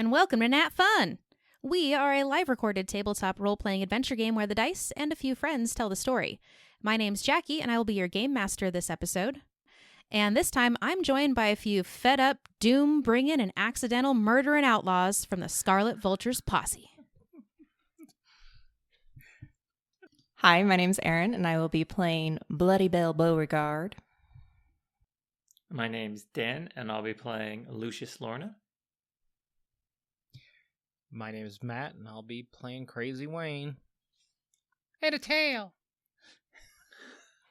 and welcome to NatFun! We are a live-recorded tabletop role-playing adventure game where the dice and a few friends tell the story. My name's Jackie, and I will be your game master this episode. And this time, I'm joined by a few fed-up, doom-bringing, and accidental murdering outlaws from the Scarlet Vultures posse. Hi, my name's Erin, and I will be playing Bloody Bell Beauregard. My name's Dan, and I'll be playing Lucius Lorna. My name is Matt, and I'll be playing Crazy Wayne. And a tail!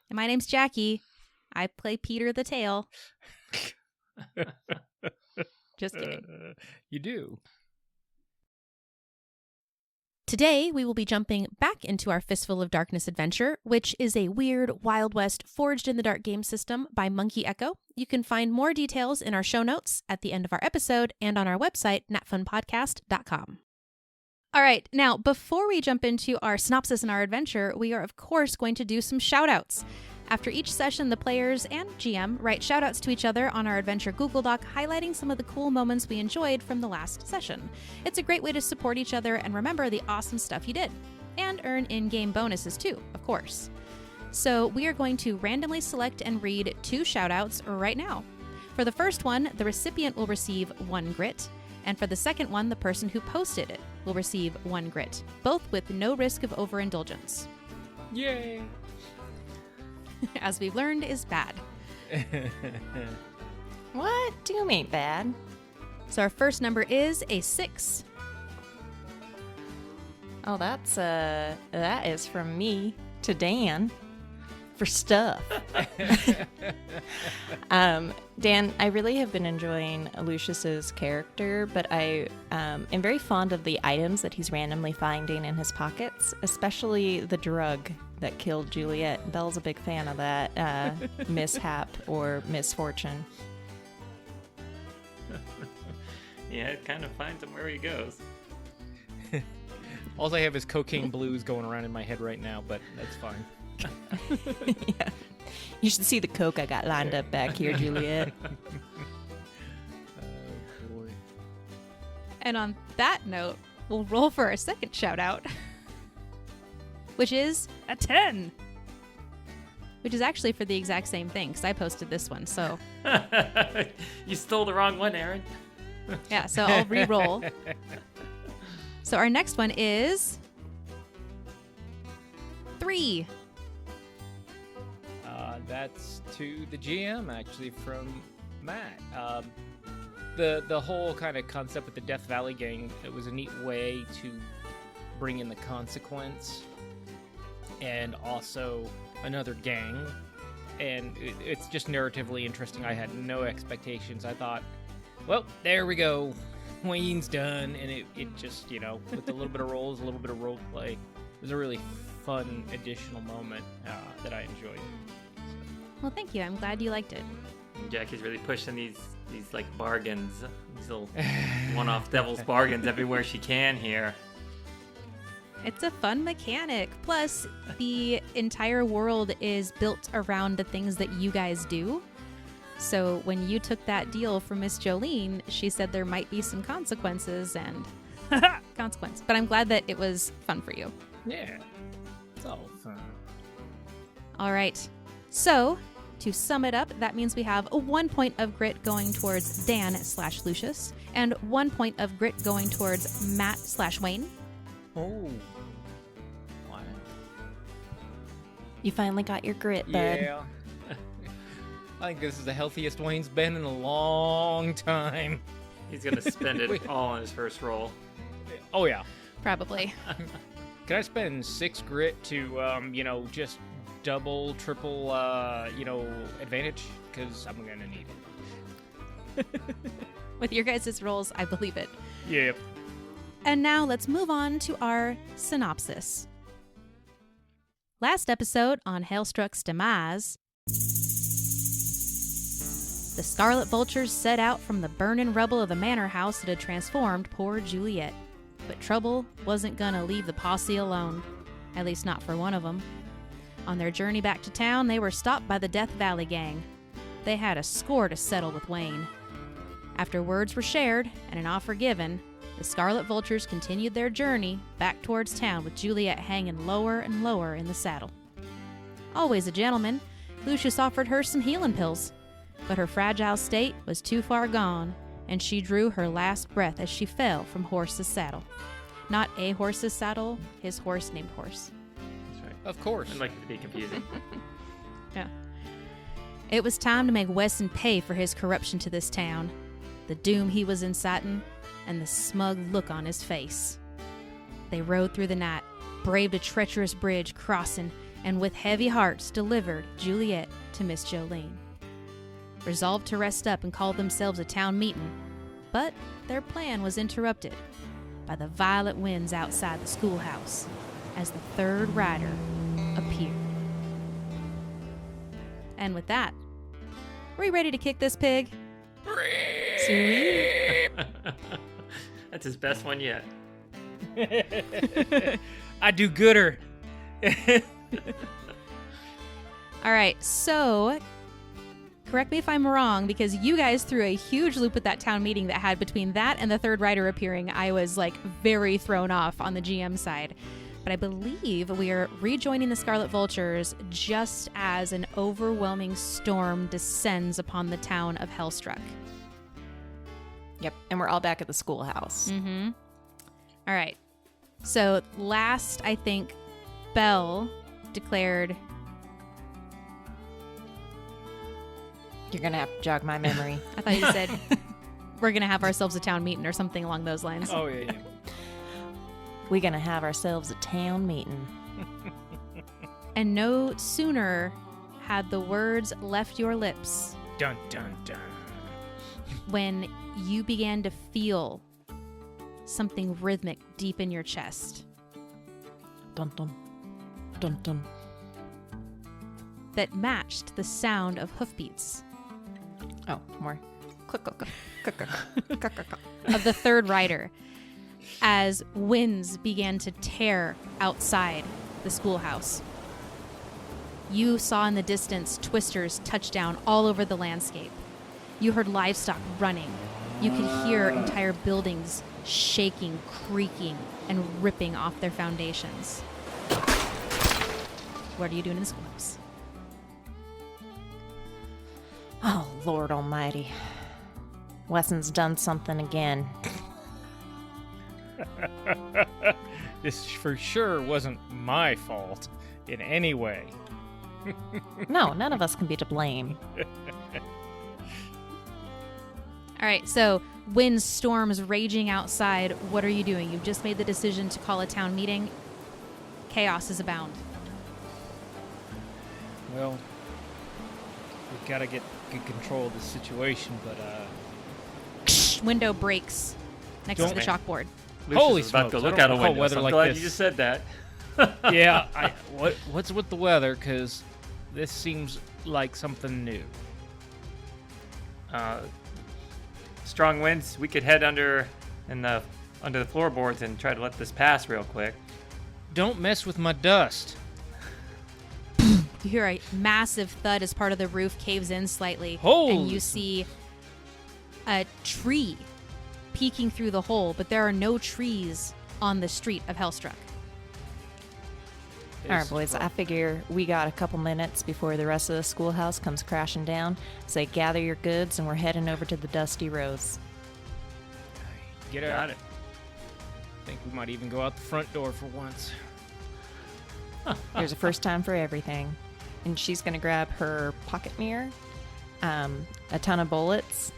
And my name's Jackie. I play Peter the Tail. Just kidding. You do. Today, we will be jumping back into our Fistful of Darkness adventure, which is a weird Wild West forged in the dark game system by Monkey Echo. You can find more details in our show notes at the end of our episode and on our website, natfunpodcast.com. All right, now, before we jump into our synopsis and our adventure, we are, of course, going to do some shout-outs. After each session, the players and GM write shout-outs to each other on our adventure Google Doc, highlighting some of the cool moments we enjoyed from the last session. It's a great way to support each other and remember the awesome stuff you did. And earn in-game bonuses too, of course. So we are going to randomly select and read 2 shout-outs right now. For the first one, the recipient will receive 1 grit. And for the second one, the person who posted it will receive 1 grit, both with no risk of overindulgence. Yay! As we've learned, is bad. What? Doom ain't bad. So our first number is a 6. Oh, that is from me to Dan for stuff. Dan, I really have been enjoying Lucius's character, but I am very fond of the items that he's randomly finding in his pockets, especially the drug that killed Juliet. Belle's a big fan of that mishap or misfortune. Yeah, it kind of finds him where he goes. All I have is cocaine blues going around in my head right now, but that's fine. Yeah. You should see the coke I got lined up back here, Juliet. Oh, boy. And on that note, we'll roll for our second shout out, which is a 10. Which is actually for the exact same thing, because I posted this one, so. You stole the wrong one, Aaron. Yeah, so I'll re-roll. So our next one is 3. That's to the GM, actually, from Matt. The whole kind of concept with the Death Valley gang, it was a neat way to bring in the consequence and also another gang. And it's just narratively interesting. I had no expectations. I thought, well, there we go. Wayne's done. And it just, with a little bit of rolls, a little bit of role play, it was a really fun additional moment that I enjoyed. Well, thank you. I'm glad you liked it. Jackie's really pushing these like bargains, these little one-off devil's bargains everywhere she can here. It's a fun mechanic. Plus, the entire world is built around the things that you guys do. So when you took that deal from Miss Jolene, she said there might be some consequences and consequence. But I'm glad that it was fun for you. Yeah, it's all fun. All right. So, to sum it up, that means we have a 1 point of grit going towards Dan/Lucius, and 1 point of grit going towards Matt/Wayne. Oh. Wow. You finally got your grit, bud. Yeah. I think this is the healthiest Wayne's been in a long time. He's going to spend it all on his first roll. Oh, yeah. Probably. Can I spend 6 grit to, just double, triple, advantage? Because I'm going to need it. With your guys' rolls, I believe it. Yep. And now let's move on to our synopsis. Last episode on Hellstrucks Demise, the Scarlet Vultures set out from the burning rubble of the manor house that had transformed poor Juliet. But trouble wasn't gonna leave the posse alone, at least not for one of them. On their journey back to town, they were stopped by the Death Valley gang. They had a score to settle with Wayne. After words were shared and an offer given, the Scarlet Vultures continued their journey back towards town with Juliet hanging lower and lower in the saddle. Always a gentleman, Lucius offered her some healing pills, but her fragile state was too far gone, and she drew her last breath as she fell from Horse's saddle. Not a horse's saddle, his horse named Horse. That's right. Of course. I'd like it to be confusing. Yeah. It was time to make Wessen pay for his corruption to this town, the doom he was inciting, and the smug look on his face. They rode through the night, braved a treacherous bridge crossing, and with heavy hearts delivered Juliet to Miss Jolene. Resolved to rest up and call themselves a town meeting, but their plan was interrupted by the violent winds outside the schoolhouse as the third rider appeared. And with that, are we ready to kick this pig? That's his best one yet. I do gooder. All right, so correct me if I'm wrong, because you guys threw a huge loop at that town meeting that had between that and the third rider appearing. I was like very thrown off on the GM side. But I believe we are rejoining the Scarlet Vultures just as an overwhelming storm descends upon the town of Hellstruck. Yep, and we're all back at the schoolhouse. Mm-hmm. All right. So last, I think, Belle declared... You're going to have to jog my memory. I thought you said we're going to have ourselves a town meeting or something along those lines. Oh, yeah. We're going to have ourselves a town meeting. And no sooner had the words left your lips Dun, dun, dun. when you began to feel something rhythmic deep in your chest Dun, dun. Dun, dun. that matched the sound of hoofbeats Oh, more. Click, click, click, click, click, click, click, click. of the third rider as winds began to tear outside the schoolhouse. You saw in the distance twisters touch down all over the landscape. You heard livestock running. You could hear entire buildings shaking, creaking, and ripping off their foundations. What are you doing in the schoolhouse? Oh, Lord Almighty. Wessen's done something again. This for sure wasn't my fault in any way. No, none of us can be to blame. All right, so wind storms raging outside. What are you doing? You've just made the decision to call a town meeting. Chaos is abound. Well, we've got to get good control of the situation, but Window breaks next Don't- to the chalkboard. Lucius Holy is about to smokes, look I out a don't recall window. weather So I'm like glad this. you just said that. yeah, what's with the weather? Because this seems like something new. Strong winds. We could head under the floorboards and try to let this pass real quick. Don't mess with my dust. You hear a massive thud as part of the roof caves in slightly. Holy and you see a tree peeking through the hole, but there are no trees on the street of Hellstruck. All right, boys, I figure we got a couple minutes before the rest of the schoolhouse comes crashing down. So gather your goods, and we're heading over to the Dusty Rose. Get Got out. it. I think we might even go out the front door for once. There's a first time for everything. And she's going to grab her pocket mirror, a ton of bullets,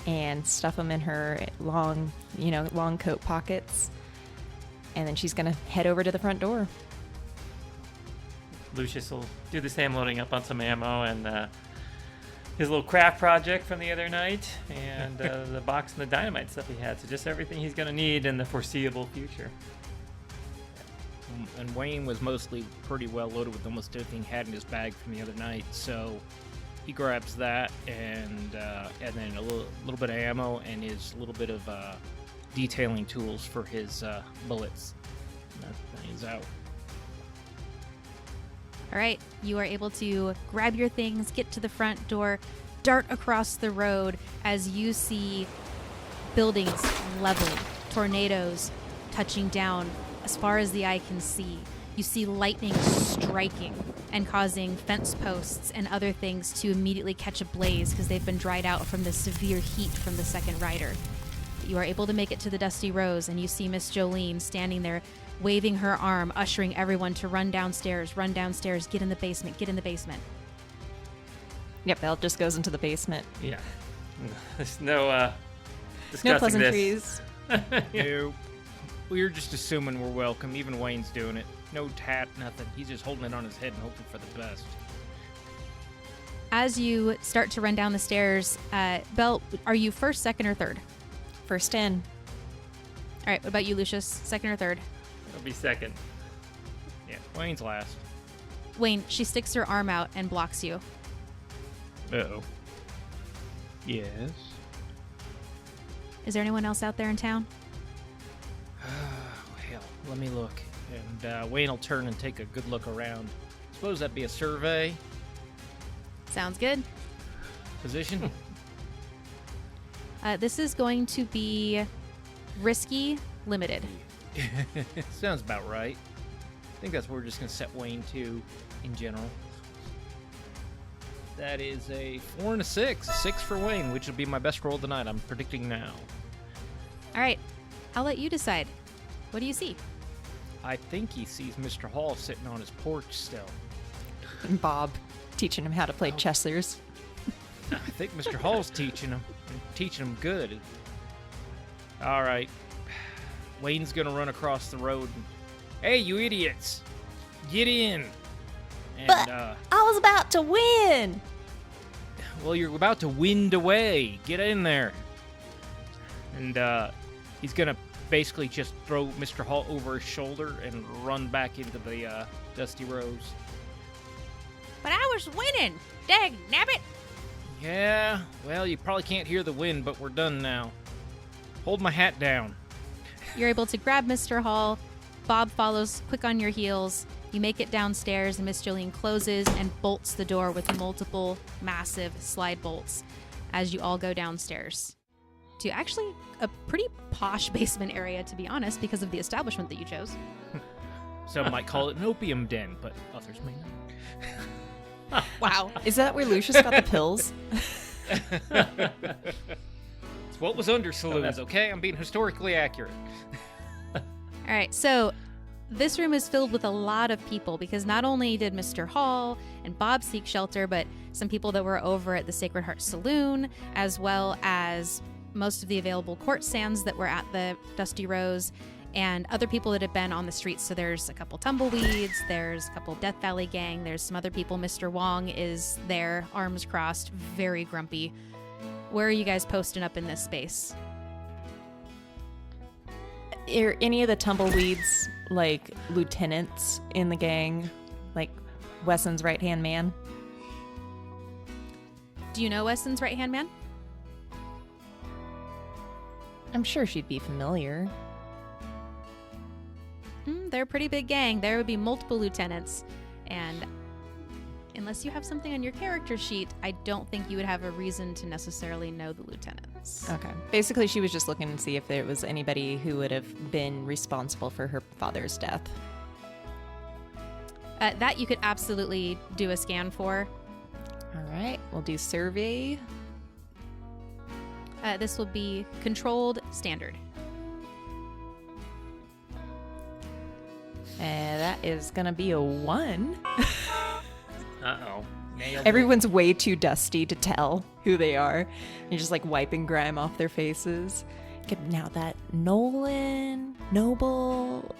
and stuff them in her long coat pockets. And then she's going to head over to the front door. Lucius will do the same, loading up on some ammo and his little craft project from the other night, and the box and the dynamite stuff he had. So just everything he's going to need in the foreseeable future. And Wayne was mostly pretty well loaded with almost everything he had in his bag from the other night, so he grabs that and then a little bit of ammo and his little bit of detailing tools for his bullets. And that thing is out. All right, you are able to grab your things, get to the front door, dart across the road as you see buildings leveled tornadoes touching down as far as the eye can see. You see lightning striking and causing fence posts and other things to immediately catch a blaze because they've been dried out from the severe heat from the second rider. You are able to make it to the Dusty Rose, and you see Miss Jolene standing there waving her arm, ushering everyone to run downstairs, get in the basement, get in the basement. Yep, Belle just goes into the basement. Yeah. There's no discussing No pleasantries. No. We're just assuming we're welcome. Even Wayne's doing it. No tat, nothing. He's just holding it on his head and hoping for the best. As you start to run down the stairs, Belle, are you first, second, or third? First in. All right, what about you, Lucius? Second or third? It'll be second. Yeah, Wayne's last. Wayne, she sticks her arm out and blocks you. Uh-oh. Yes? Is there anyone else out there in town? Hell, let me look. And Wayne will turn and take a good look around. Suppose that'd be a survey. Sounds good. Position? This is going to be risky, limited. Sounds about right. I think that's where we're just going to set Wayne to in general. That is a 4 and a 6. A 6 for Wayne, which will be my best roll tonight. I'm predicting now. All right, I'll let you decide. What do you see? I think he sees Mr. Hall sitting on his porch still. And Bob teaching him how to play chessers. I think Mr. Hall's teaching him. And teaching him good. All right. Wayne's going to run across the road. And, hey, you idiots! Get in! And, But I was about to win! well, you're about to wind away. Get in there. And he's going to basically just throw Mr. Hall over his shoulder and run back into the Dusty Rose. But I was winning! Dag nabbit! Yeah, well, you probably can't hear the wind, but we're done now. Hold my hat down. You're able to grab Mr. Hall. Bob follows quick on your heels. You make it downstairs, and Miss Jolene closes and bolts the door with multiple massive slide bolts as you all go downstairs to actually a pretty posh basement area, to be honest, because of the establishment that you chose. Some might call it an opium den, but others may not. Wow. Is that where Lucius got the pills? It's what was under saloons, okay? I'm being historically accurate. All right, so this room is filled with a lot of people because not only did Mr. Hall and Bob seek shelter, but some people that were over at the Sacred Heart Saloon, as well as most of the available court stands that were at the Dusty Rose, and other people that have been on the streets. So there's a couple tumbleweeds, there's a couple Death Valley gang, there's some other people. Mr. Wong is there, arms crossed, very grumpy. Where are you guys posting up in this space? Are any of the tumbleweeds like lieutenants in the gang? Like Wessen's right-hand man? Do you know Wessen's right-hand man? I'm sure she'd be familiar. They're a pretty big gang. There would be multiple lieutenants. And unless you have something on your character sheet, I don't think you would have a reason to necessarily know the lieutenants. Okay. Basically, she was just looking to see if there was anybody who would have been responsible for her father's death. That you could absolutely do a scan for. All right. We'll do survey. This will be controlled standard. That is going to be a 1. Uh-oh. Nailed it. Everyone's way too dusty to tell who they are. You're just like wiping grime off their faces. Okay, now that Nolan, Noble,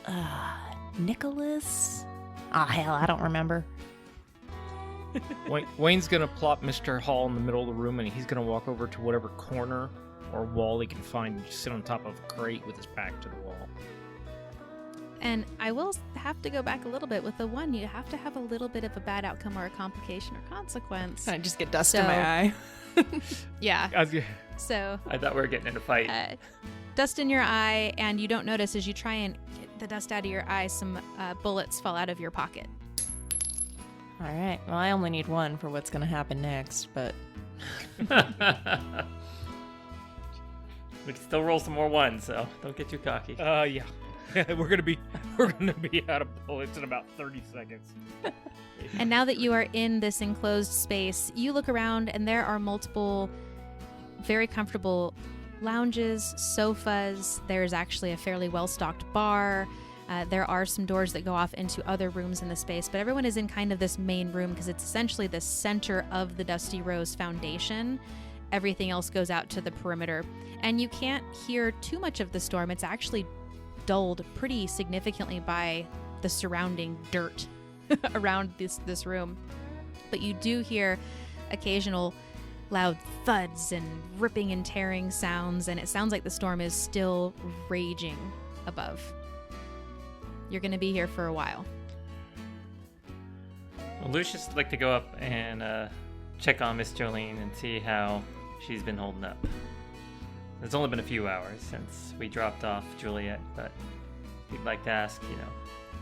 Nicholas. Oh, hell, I don't remember. Wayne's gonna plop Mr. Hall in the middle of the room, and he's gonna walk over to whatever corner or wall he can find and just sit on top of a crate with his back to the wall. And I will have to go back a little bit. With the 1, you have to have a little bit of a bad outcome or a complication or consequence. I just get dust in my eye. Yeah. So I thought we were getting in a fight. dust in your eye, and you don't notice as you try and get the dust out of your eye, some bullets fall out of your pocket. All right. Well, I only need 1 for what's going to happen next, but... We can still roll some more ones, so don't get too cocky. Yeah. we're gonna be out of bullets in about 30 seconds. And now that you are in this enclosed space, you look around and there are multiple very comfortable lounges, sofas. There's actually a fairly well-stocked bar. There are some doors that go off into other rooms in the space, but everyone is in kind of this main room because it's essentially the center of the Dusty Rose Foundation. Everything else goes out to the perimeter. And you can't hear too much of the storm. It's actually dulled pretty significantly by the surrounding dirt around this room. But you do hear occasional loud thuds and ripping and tearing sounds, and it sounds like the storm is still raging above. You're going to be here for a while. Well, Lucius would like to go up and check on Miss Jolene and see how she's been holding up. It's only been a few hours since we dropped off Juliet, but we'd like to ask,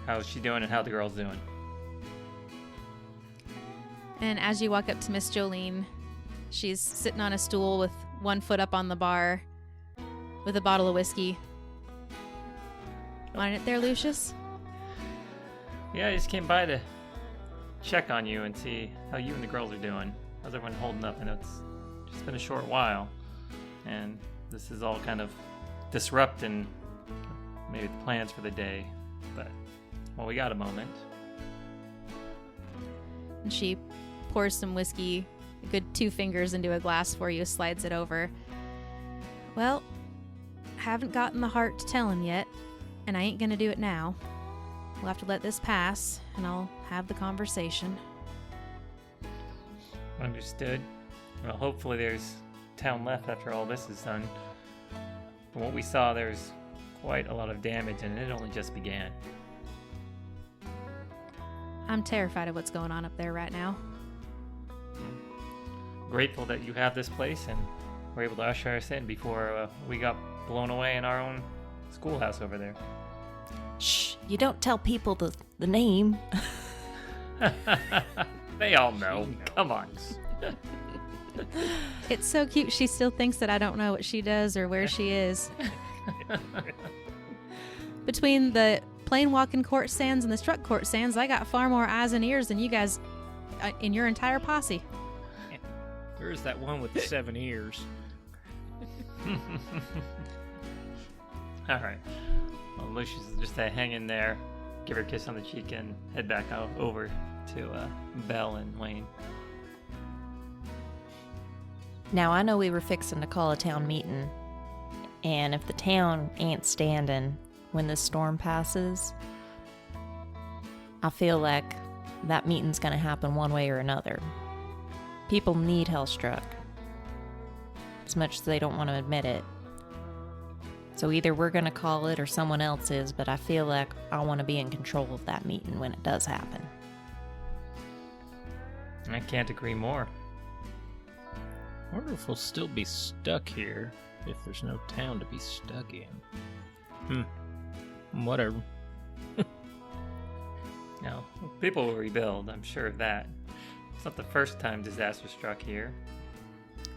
how's she doing and how the girl's doing. And as you walk up to Miss Jolene, she's sitting on a stool with one foot up on the bar with a bottle of whiskey. Want it there, Lucius? Yeah, I just came by to check on you and see how you and the girls are doing. How's everyone holding up? I know it's just been a short while, and this is all kind of disrupting maybe the plans for the day, but, well, we got a moment. And she pours some whiskey, a good 2 fingers into a glass for you, slides it over. Well, haven't gotten the heart to tell him yet, and I ain't gonna do it now. We'll have to let this pass, and I'll have the conversation. Understood. Well, hopefully there's town left after all this is done. From what we saw, there's quite a lot of damage, and it only just began. I'm terrified of what's going on up there right now. Grateful that you have this place and were able to usher us in before we got blown away in our own schoolhouse over there. Shh, you don't tell people the name. They all know. Come on. It's so cute. She still thinks that I don't know what she does or where she is. Between the plane walking court sands and the struck court sands, I got far more eyes and ears than you guys in your entire posse. There's that one with the 7 ears. All right. Well, Lucius is just hang in there, give her a kiss on the cheek, and head back out over to Belle and Wayne. Now, I know we were fixing to call a town meeting, and if the town ain't standing when this storm passes, I feel like that meeting's gonna happen one way or another. People need Hellstruck, as much as they don't want to admit it. So either we're gonna call it or someone else is, but I feel like I want to be in control of that meeting when it does happen. I can't agree more. I wonder if we'll still be stuck here if there's no town to be stuck in. Whatever. No, people will rebuild, I'm sure of that. It's not the first time disaster struck here.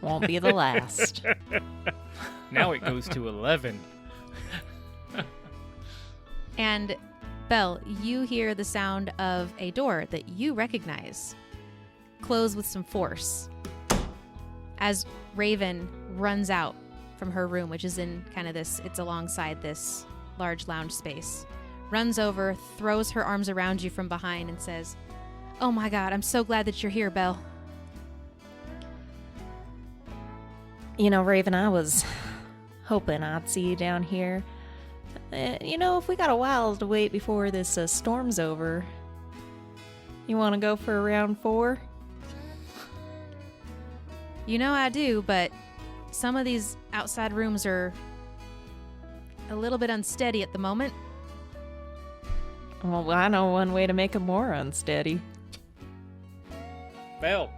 Won't be the last. Now it goes to 11. And Belle, you hear the sound of a door that you recognize close with some force as Raven runs out from her room, which is in kind of this, it's alongside this large lounge space. Runs over, throws her arms around you from behind and says, "Oh my God, I'm so glad that you're here, Belle." You know, Raven, I was hoping I'd see you down here. If we got a while to wait before this storm's over, you want to go for a round 4? You know I do, but some of these outside rooms are a little bit unsteady at the moment. Well, I know one way to make them more unsteady. Belle,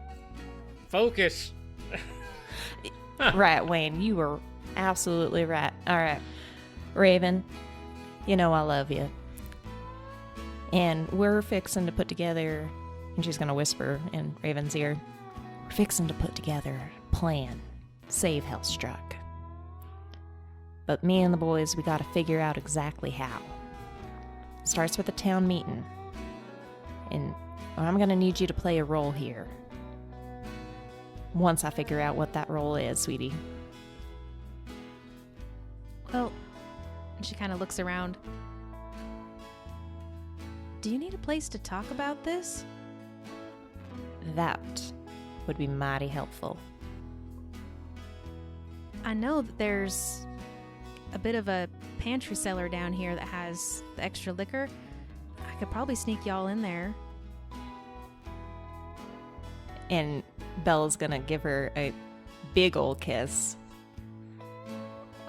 focus. Right, Wayne, you were absolutely right. All right, Raven, you know I love you. And we're fixing to put together, and she's going to whisper in Raven's ear, we're fixing to put together a plan. Save Hellstruck. But me and the boys, we gotta figure out exactly how. Starts with a town meeting. And I'm gonna need you to play a role here. Once I figure out what that role is, sweetie. Well, she kind of looks around. Do you need a place to talk about this? That would be mighty helpful. I know that there's a bit of a pantry cellar down here that has the extra liquor. I could probably sneak y'all in there. And Bella's gonna give her a big old kiss.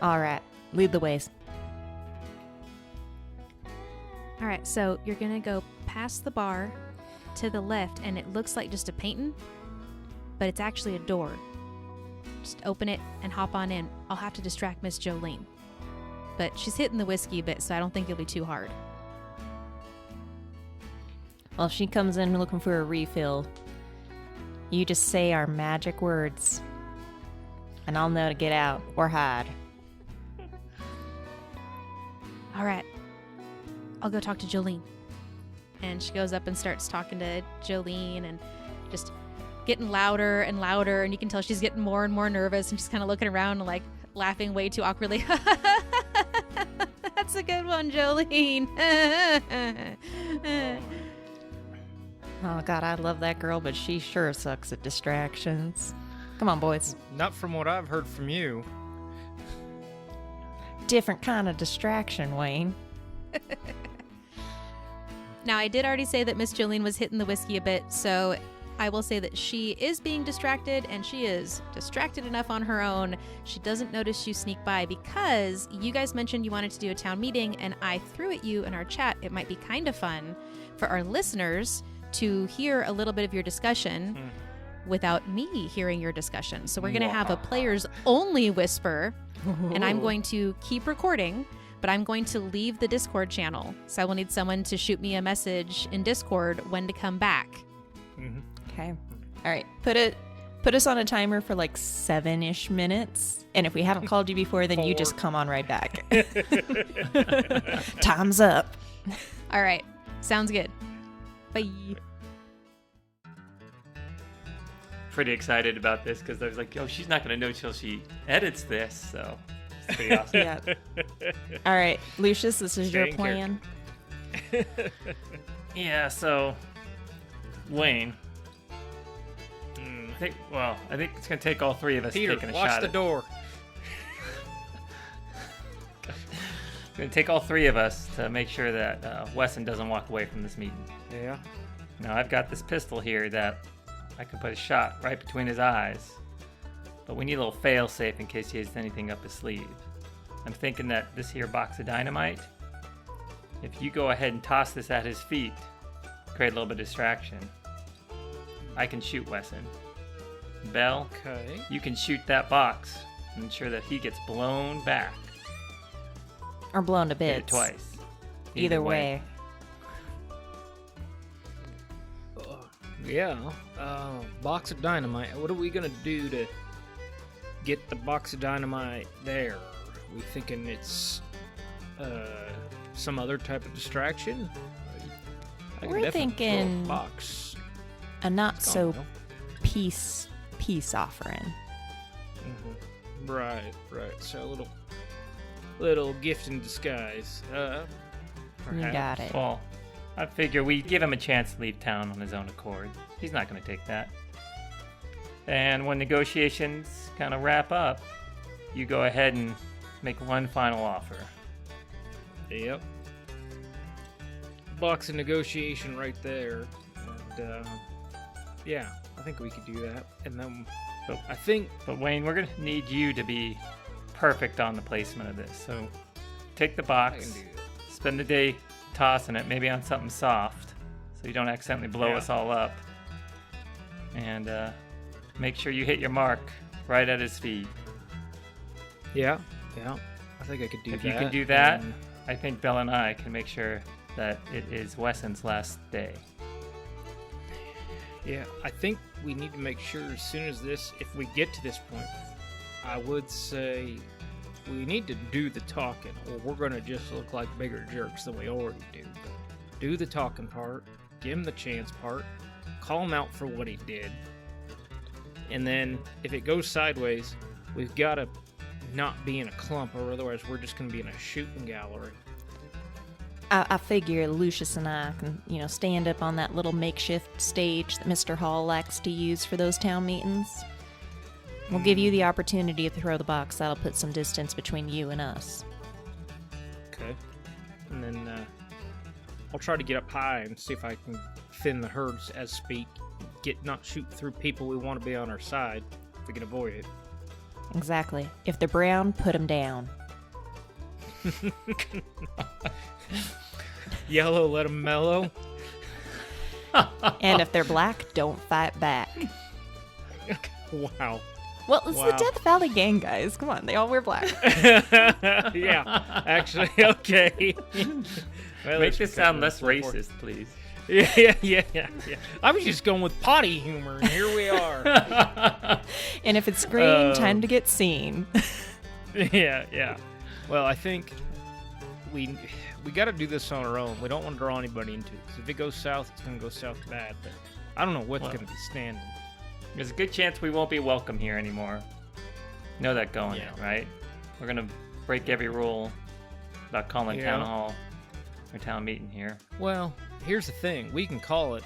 All right, lead the ways. All right, so you're going to go past the bar to the left, and it looks like just a painting, but it's actually a door. Just open it and hop on in. I'll have to distract Miss Jolene. But she's hitting the whiskey a bit, so I don't think it'll be too hard. Well, if she comes in looking for a refill, you just say our magic words, and I'll know to get out or hide. All right. I'll go talk to Jolene. And she goes up and starts talking to Jolene and just getting louder and louder. And you can tell she's getting more and more nervous. And she's kind of looking around and like laughing way too awkwardly. That's a good one, Jolene. Oh, God, I love that girl, but she sure sucks at distractions. Come on, boys. Not from what I've heard from you. Different kind of distraction, Wayne. Now, I did already say that Miss Jolene was hitting the whiskey a bit, so I will say that she is being distracted, and she is distracted enough on her own. She doesn't notice you sneak by because you guys mentioned you wanted to do a town meeting, and I threw at you in our chat. It might be kind of fun for our listeners to hear a little bit of your discussion without me hearing your discussion. So we're going to have a players only whisper, and I'm going to keep recording, but I'm going to leave the Discord channel. So I will need someone to shoot me a message in Discord when to come back. Okay. All right. Put us on a timer for like 7-ish minutes. And if we haven't called you before, then you just come on right back. Time's up. All right. Sounds good. Bye. Pretty excited about this because I was like, oh, she's not going to know till she edits this. So it's pretty awesome. Yeah. All right. Lucius, this is your Stay in plan. Yeah, so Wayne. I think it's going to take all three of us Peter, taking a watch shot the at door. It's going to take all three of us to make sure that Wessen doesn't walk away from this meeting. Yeah. Now, I've got this pistol here that I can put a shot right between his eyes, but we need a little fail-safe in case he has anything up his sleeve. I'm thinking that this here box of dynamite, if you go ahead and toss this at his feet, create a little bit of distraction, I can shoot Wessen. Belle, Okay. you can shoot that box and ensure that he gets blown back. Or blown to Hit it bits. twice. Either way. Yeah. Box of dynamite. What are we gonna do to get the box of dynamite there? Are we thinking it's some other type of distraction? I can We're definitely throw a thinking box. A not I so don't know. peace offering. Right. So a little gift in disguise. You Perhaps. got it. Well, I figure we give him a chance to leave town on his own accord. He's not going to take that. And when negotiations kind of wrap up, you go ahead and make one final offer. Yep. Box of negotiation right there. And, yeah, I think we could do that. And then I think... But Wayne, we're going to need you to be perfect on the placement of this. So take the box, I can do that. spend the day tossing it, maybe on something soft, so you don't accidentally blow us all up. And make sure you hit your mark right at his feet. Yeah. I think I could do that. If you can do that, and- I think Belle and I can make sure that it is Wessen's last day. Yeah, I think we need to make sure as soon as this, if we get to this point, I would say we need to do the talking, or we're gonna just look like bigger jerks than we already do. But do the talking part, give him the chance part, call him out for what he did, and then if it goes sideways, we've got to not be in a clump, or otherwise we're just gonna be in a shooting gallery. I figure Lucius and I can, stand up on that little makeshift stage that Mr. Hall likes to use for those town meetings. We'll give you the opportunity to throw the box. That'll put some distance between you and us. Okay. And then I'll try to get up high and see if I can thin the herds as speak. Not shoot through people we want to be on our side if we can avoid it. Exactly. If they're brown, put them down. Yellow, let them mellow. And if they're black, don't fight back. Wow. Well, it's the Death Valley gang, guys. Come on, they all wear black. Yeah, actually, okay. Well, Make this sound less racist, please. Yeah. I was just going with potty humor, and here we are. And if it's green, time to get seen. Yeah. Well, I think we got to do this on our own. We don't want to draw anybody into it. 'Cause if it goes south, it's going to go south bad. But I don't know what's going to be standing. There's a good chance we won't be welcome here anymore. Know that going in, right? We're gonna break every rule about calling town hall or town meeting here. Well, here's the thing: we can call it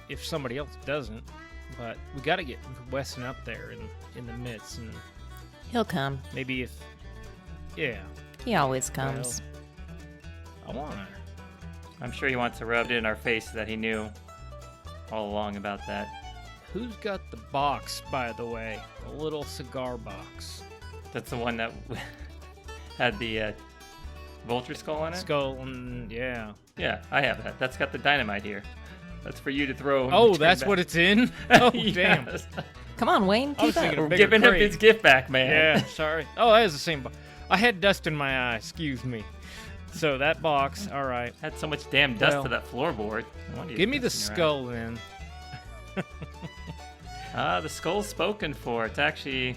if somebody else doesn't, but we got to get Wessen up there in the midst, and He'll come. maybe if He always comes. I wanna. I'm sure he wants to rub it in our face that he knew all along about that. Who's got the box, by the way? The little cigar box. That's the one that had the vulture skull in it? Skull, and yeah. Yeah, I have that. That's got the dynamite here. That's for you to throw. Oh, that's what it's in? Oh, damn. Yes. Come on, Wayne. I was Keep thinking up. of We're bigger giving him crate. his gift back, man. Yeah, sorry. Oh, that is the same box. I had dust in my eye, excuse me. So that box, all right. Had so much damn dust Well, to that floorboard. No wonder Give me you're the pissing your skull then. The skull's spoken for. It's actually,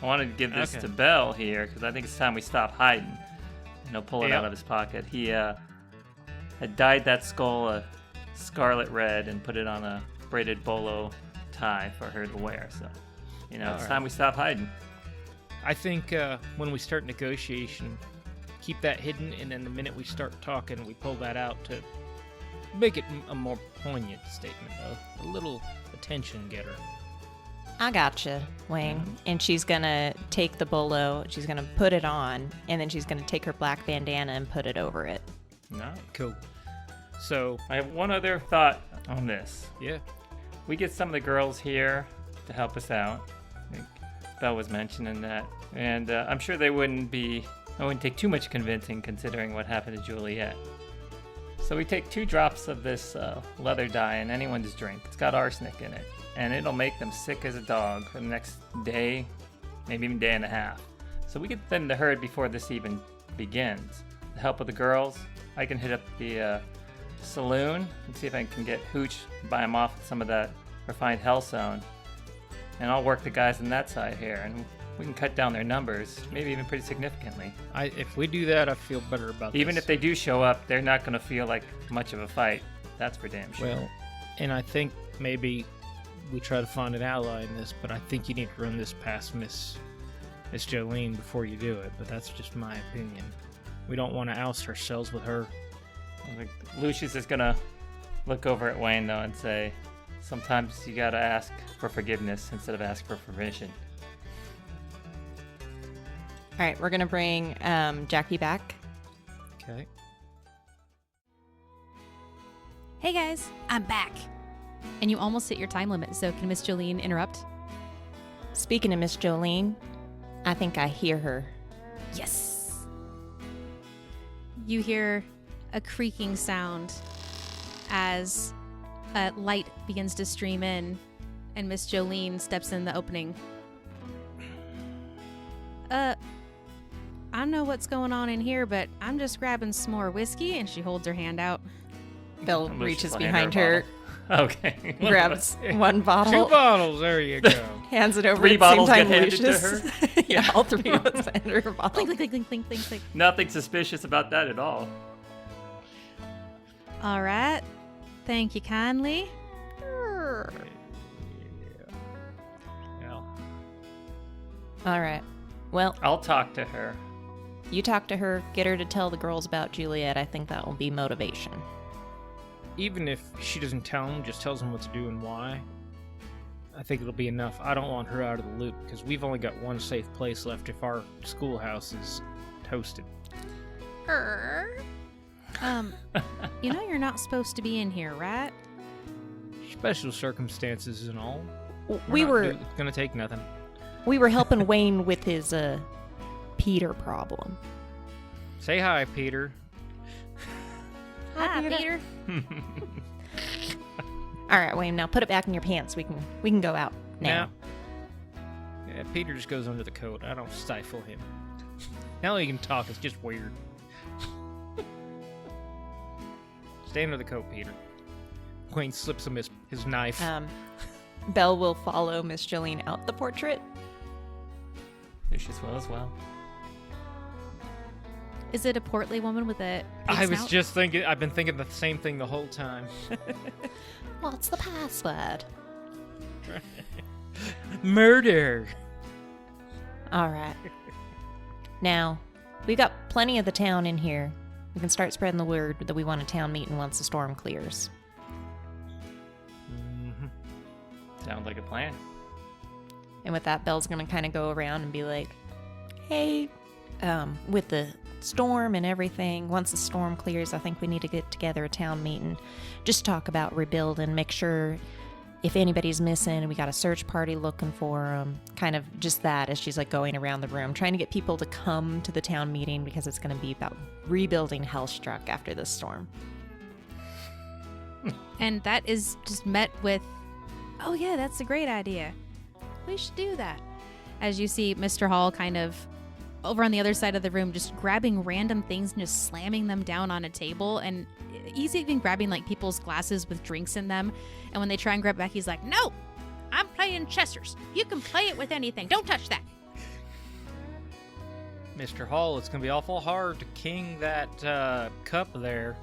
I wanted to give this Okay. to Bell here because I think it's time we stop hiding. Pull it Yep. out of his pocket. He had dyed that skull a scarlet red and put it on a braided bolo tie for her to wear. So, it's Alright. time we stop hiding. I think when we start negotiation, keep that hidden, and then the minute we start talking, we pull that out to make it a more poignant statement, a little attention getter. I gotcha, Wayne. And she's gonna take the bolo, she's gonna put it on, and then she's gonna take her black bandana and put it over it. No. Cool. So, I have one other thought on this. yeah. We get some of the girls here to help us out. I think Belle was mentioning that. And I'm sure I wouldn't take too much convincing considering what happened to Juliet. So we take 2 drops of this leather dye in anyone's drink. It's got arsenic in it. And it'll make them sick as a dog for the next day, maybe even day and a half. So we get thin the herd before this even begins. With the help of the girls, I can hit up the saloon and see if I can get Hooch, buy him off with some of that refined Hellstone. And I'll work the guys on that side here, and we can cut down their numbers, maybe even pretty significantly. If we do that, I feel better about Even this. if they do show up, they're not going to feel like much of a fight. That's for damn sure. Well, and I think maybe we try to find an ally in this, but I think you need to run this past Miss Jolene before you do it, but that's just my opinion. We don't want to oust ourselves with her. I think Lucius is going to look over at Wayne, though, and say, sometimes you got to ask for forgiveness instead of ask for permission. All right, we're gonna bring Jackie back. Okay. Hey guys, I'm back. And you almost hit your time limit, so can Miss Jolene interrupt? Speaking of Miss Jolene, I think I hear her. Yes. You hear a creaking sound as a light begins to stream in, and Miss Jolene steps in the opening. I know what's going on in here, but I'm just grabbing some more whiskey, and she holds her hand out. Belle Lucius reaches will hand behind her a her. Okay. Grabs one bottle. 2 bottles. There you go. Hands it over. 3 at the same bottles time get handed to Lucius. her? Yeah, all 3 of us enter her bottle. Clink, clink, clink, clink, clink, clink. Nothing suspicious about that at all. All right. Thank you kindly. Well, All right. Well, I'll talk to her. you talk to her, get her to tell the girls about Juliet. I think that will be motivation. even if she doesn't tell him, just tells him what to do and why, I think it'll be enough. I don't want her out of the loop, because we've only got one safe place left if our schoolhouse is toasted. You know you're not supposed to be in here, right? Special circumstances and all. We were gonna take nothing. we were helping Wayne with his Peter problem. Say hi, Peter. Hi, Peter. All right, Wayne. Now put it back in your pants. We can go out now. Yeah, Peter just goes under the coat. I don't stifle him. Now he can talk. It's just weird. Stay under the coat, Peter. Wayne slips him his knife. Belle will follow Miss Jolene out the portrait. Lucius will as well. Is it a portly woman with a pig I was snout? just thinking. I've been thinking the same thing the whole time. What's the password? Murder. All right. Now, we've got plenty of the town in here. We can start spreading the word that we want a town meeting once the storm clears. Sounds like a plan. And with that, Belle's going to kind of go around and be like, hey, with the storm and everything, once the storm clears, I think we need to get together a town meeting. Just talk about rebuilding, make sure if anybody's missing, we got a search party looking for them. Kind of just that as she's like going around the room, trying to get people to come to the town meeting because it's going to be about rebuilding Hellstruck after this storm. And that is just met with, oh yeah, that's a great idea. We should do that. As you see Mr. Hall kind of over on the other side of the room, just grabbing random things and just slamming them down on a table. And he's even grabbing like people's glasses with drinks in them. And when they try and grab it back, he's like, no, I'm playing Chesters. You can play it with anything. Don't touch that. Mr. Hall, it's gonna be awful hard to king that cup there.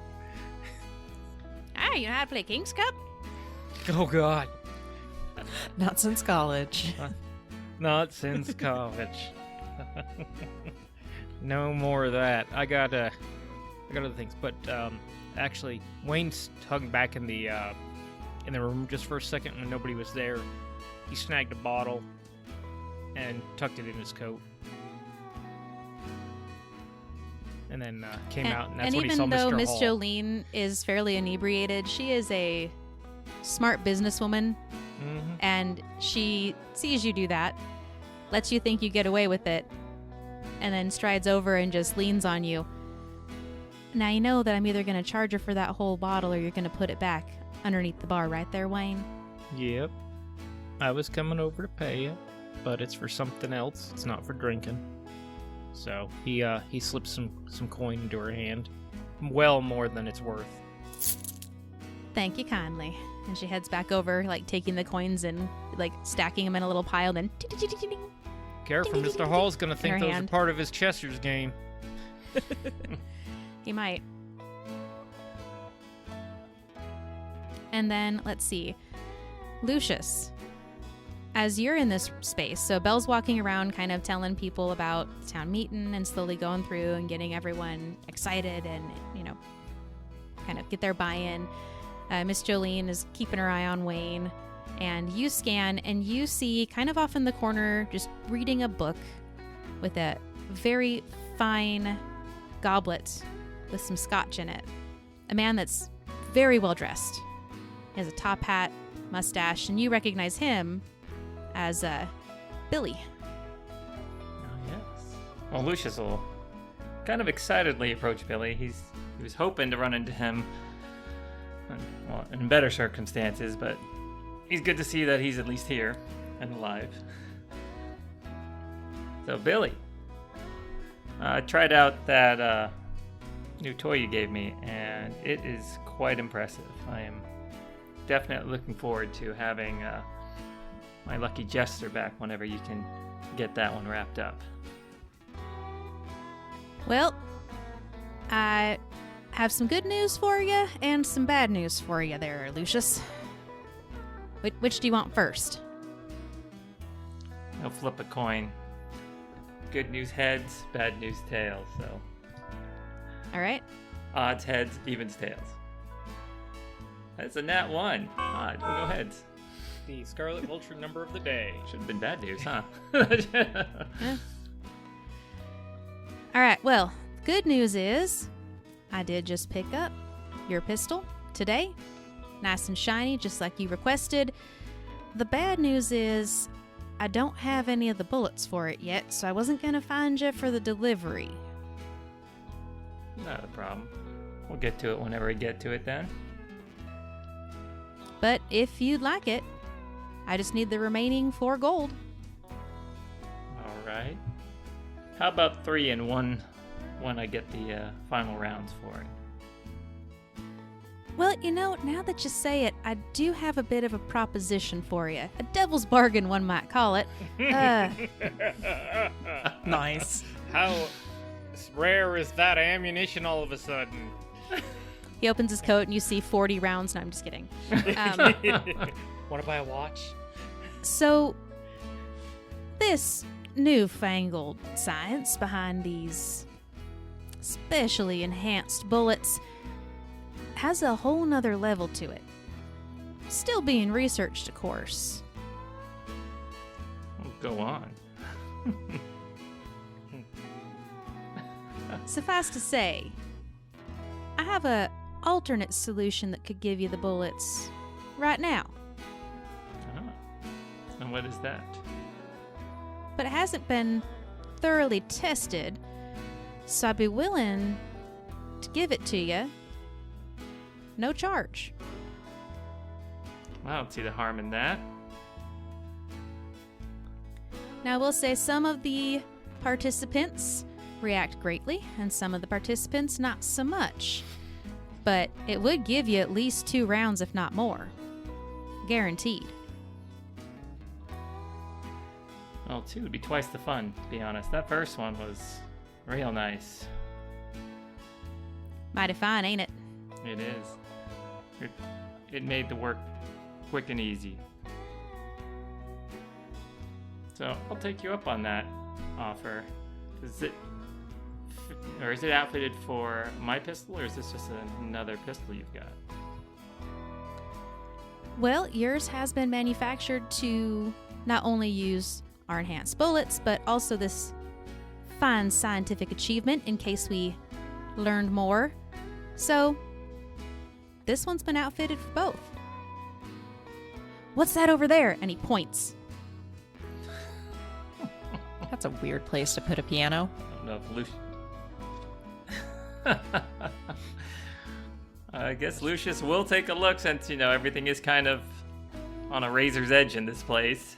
Ah, you know how to play King's Cup? Oh God. Not since college. Not since college. No more of that. I got other things, but actually, Wayne's hung back in the room just for a second when nobody was there. He snagged a bottle and tucked it in his coat, and then came out, and that's when he saw even though Mr. Miss Hall. Jolene is fairly inebriated, she is a smart businesswoman, and she sees you do that, lets you think you get away with it, and then strides over and just leans on you. Now you know that I'm either going to charge her for that whole bottle or you're going to put it back underneath the bar, right there, Wayne? Yep. I was coming over to pay you, but it's for something else. It's not for drinking. So he slips some coin into her hand. Well more than it's worth. Thank you kindly. And she heads back over, like taking the coins and like stacking them in a little pile, then ding-ding-ding-ding-ding. Careful, Mr. Hall's gonna think her those hand. are part of his Chester's game. He might. And then, let's see. Lucius, as you're in this space, so Belle's walking around kind of telling people about the town meeting and slowly going through and getting everyone excited and, you know, kind of get their buy-in. Miss Jolene is keeping her eye on Wayne. And you scan and you see kind of off in the corner, just reading a book with a very fine goblet with some scotch in it. A man that's very well dressed. He has a top hat, mustache, and you recognize him as Billy. Oh, yes. Well, Lucius will kind of excitedly approach Billy. He was hoping to run into him in better circumstances, but he's good to see that he's at least here and alive. So, Billy, I tried out that new toy you gave me, and it is quite impressive. I am definitely looking forward to having my lucky jester back whenever you can get that one wrapped up. Well, I have some good news for you and some bad news for you there, Lucius. Which do you want first? I'll flip a coin. Good news heads, bad news tails. So All right. odds heads, evens tails. That's a nat 1. Odd. We'll go heads. The Scarlet Vulture number of the day. Should have been bad news, huh? Yeah. All right. Well, good news is I did just pick up your pistol today. Nice and shiny, just like you requested. The bad news is I don't have any of the bullets for it yet, so I wasn't going to find you for the delivery. Not a problem. We'll get to it whenever we get to it then. But if you'd like it, I just need the remaining 4 gold. All right. How about 3 and 1 when I get the final rounds for it? Well, you know, now that you say it, I do have a bit of a proposition for you. A devil's bargain, one might call it. Nice. How rare is that ammunition all of a sudden? He opens his coat and you see 40 rounds. No, I'm just kidding. Want to buy a watch? So, this newfangled science behind these specially enhanced bullets has a whole nother level to it. Still being researched, of course. Go on. Suffice to say, I have a alternate solution that could give you the bullets right now. And what is that? But it hasn't been thoroughly tested, so I'd be willing to give it to you. No charge. I don't see the harm in that. Now, I will say some of the participants react greatly, and some of the participants not so much. But it would give you at least 2 rounds, if not more. Guaranteed. Well, 2 would be twice the fun, to be honest. That first one was real nice. Mighty fine, ain't it? It is. It made the work quick and easy. So I'll take you up on that offer. Is it outfitted for my pistol, or is this just another pistol you've got? Well, yours has been manufactured to not only use our enhanced bullets, but also this fine scientific achievement in case we learned more. So, this one's been outfitted for both. What's that over there? And he points. That's a weird place to put a piano. I don't know if I guess Lucius will take a look since, everything is kind of on a razor's edge in this place.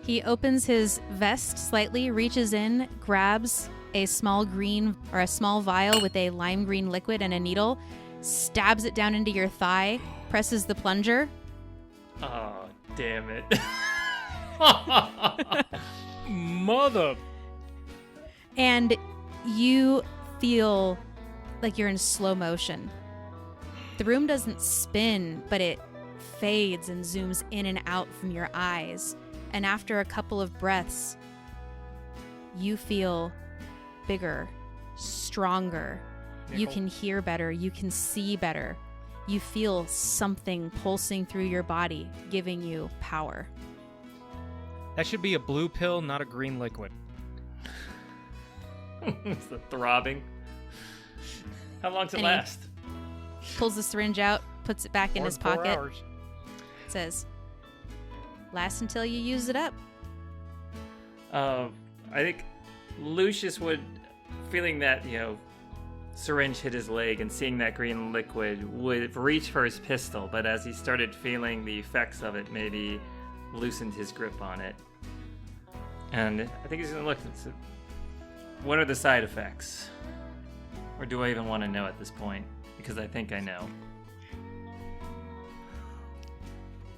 He opens his vest slightly, reaches in, grabs a small vial with a lime green liquid and a needle, stabs it down into your thigh, presses the plunger. Oh, damn it. Mother. And you feel like you're in slow motion. The room doesn't spin, but it fades and zooms in and out from your eyes. And after a couple of breaths, you feel bigger, stronger. You can hear better. You can see better. You feel something pulsing through your body, giving you power. That should be a blue pill, not a green liquid. It's the throbbing. How long does it last? Pulls the syringe out, puts it back in his 4 pocket. hours. Says, "Last until you use it up." I think Lucius would, feeling that, syringe hit his leg and seeing that green liquid, would reach for his pistol, but as he started feeling the effects of it, maybe loosened his grip on it. And I think he's going to look and say, what are the side effects? Or do I even want to know at this point? Because I think I know.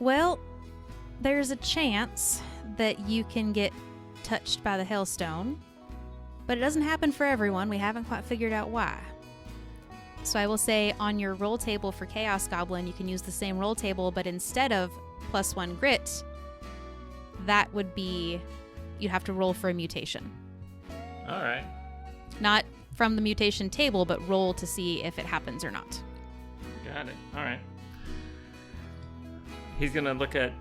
Well, there's a chance that you can get touched by the Hellstone, but it doesn't happen for everyone. We haven't quite figured out why. So I will say on your roll table for Chaos Goblin, you can use the same roll table, but instead of +1 grit, that would be, you'd have to roll for a mutation. All right. Not from the mutation table, but roll to see if it happens or not. Got it. All right. He's going to look at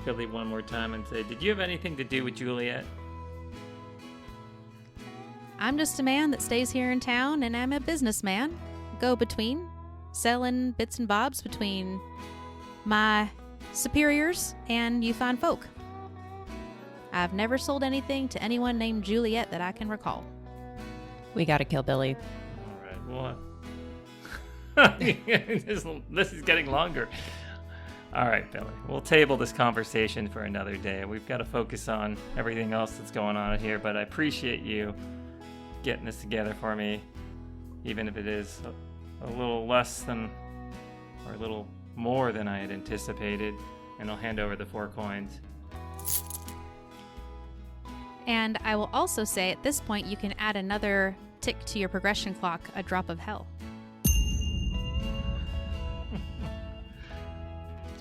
Billy one more time and say, did you have anything to do with Juliet? I'm just a man that stays here in town, and I'm a businessman. Go between, selling bits and bobs between my superiors and you fine folk. I've never sold anything to anyone named Juliet that I can recall. We gotta kill Billy. All right, this is getting longer. All right, Billy, we'll table this conversation for another day. We've got to focus on everything else that's going on here, but I appreciate you getting this together for me, even if it is a little less than, or a little more than I had anticipated, and I'll hand over the 4 coins. And I will also say at this point you can add another tick to your progression clock, a drop of hell.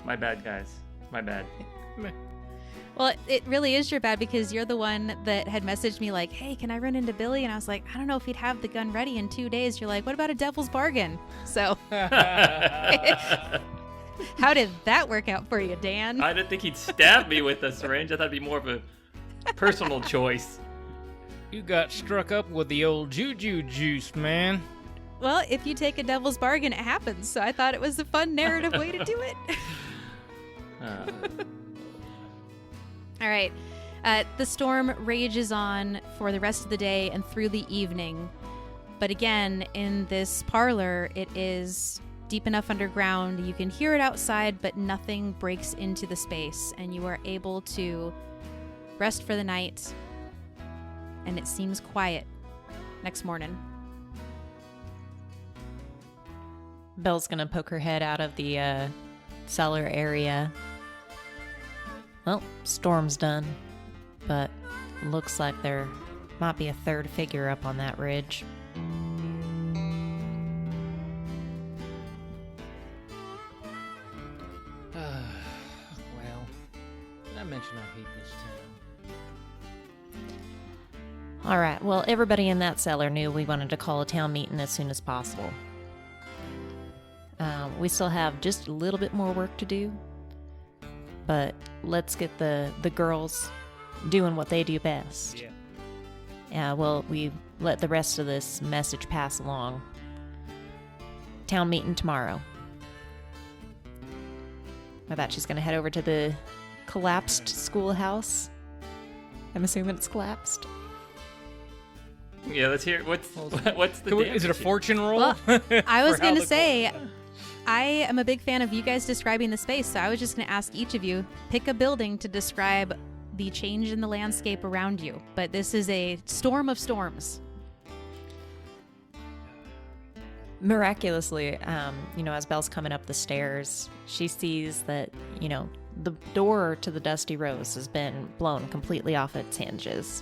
My bad, guys. My bad. Well, it really is your bad because you're the one that had messaged me like, hey, can I run into Billy? And I was like, I don't know if he'd have the gun ready in 2 days. You're like, what about a devil's bargain? So how did that work out for you, Dan? I didn't think he'd stab me with a syringe. I thought it'd be more of a personal choice. You got struck up with the old juju juice, man. Well, if you take a devil's bargain, it happens. So I thought it was a fun narrative way to do it. All right. The storm rages on for the rest of the day and through the evening. But again, in this parlor, it is deep enough underground. You can hear it outside, but nothing breaks into the space. And you are able to rest for the night. And it seems quiet next morning. Belle's gonna poke her head out of the cellar area. Well, storm's done, but looks like there might be a third figure up on that ridge. Well, did I mention I hate this town? All right, well, everybody in that cellar knew we wanted to call a town meeting as soon as possible. We still have just a little bit more work to do, but let's get the girls doing what they do best. Yeah. Well, we let the rest of this message pass along. Town meeting tomorrow. I bet she's going to head over to the collapsed schoolhouse. I'm assuming it's collapsed. Yeah, let's hear what's the Is it a fortune roll? Well, I was For going how to the say, I am a big fan of you guys describing the space, so I was just going to ask each of you, pick a building to describe the change in the landscape around you. But this is a storm of storms. Miraculously, as Belle's coming up the stairs, she sees that, the door to the Dusty Rose has been blown completely off its hinges,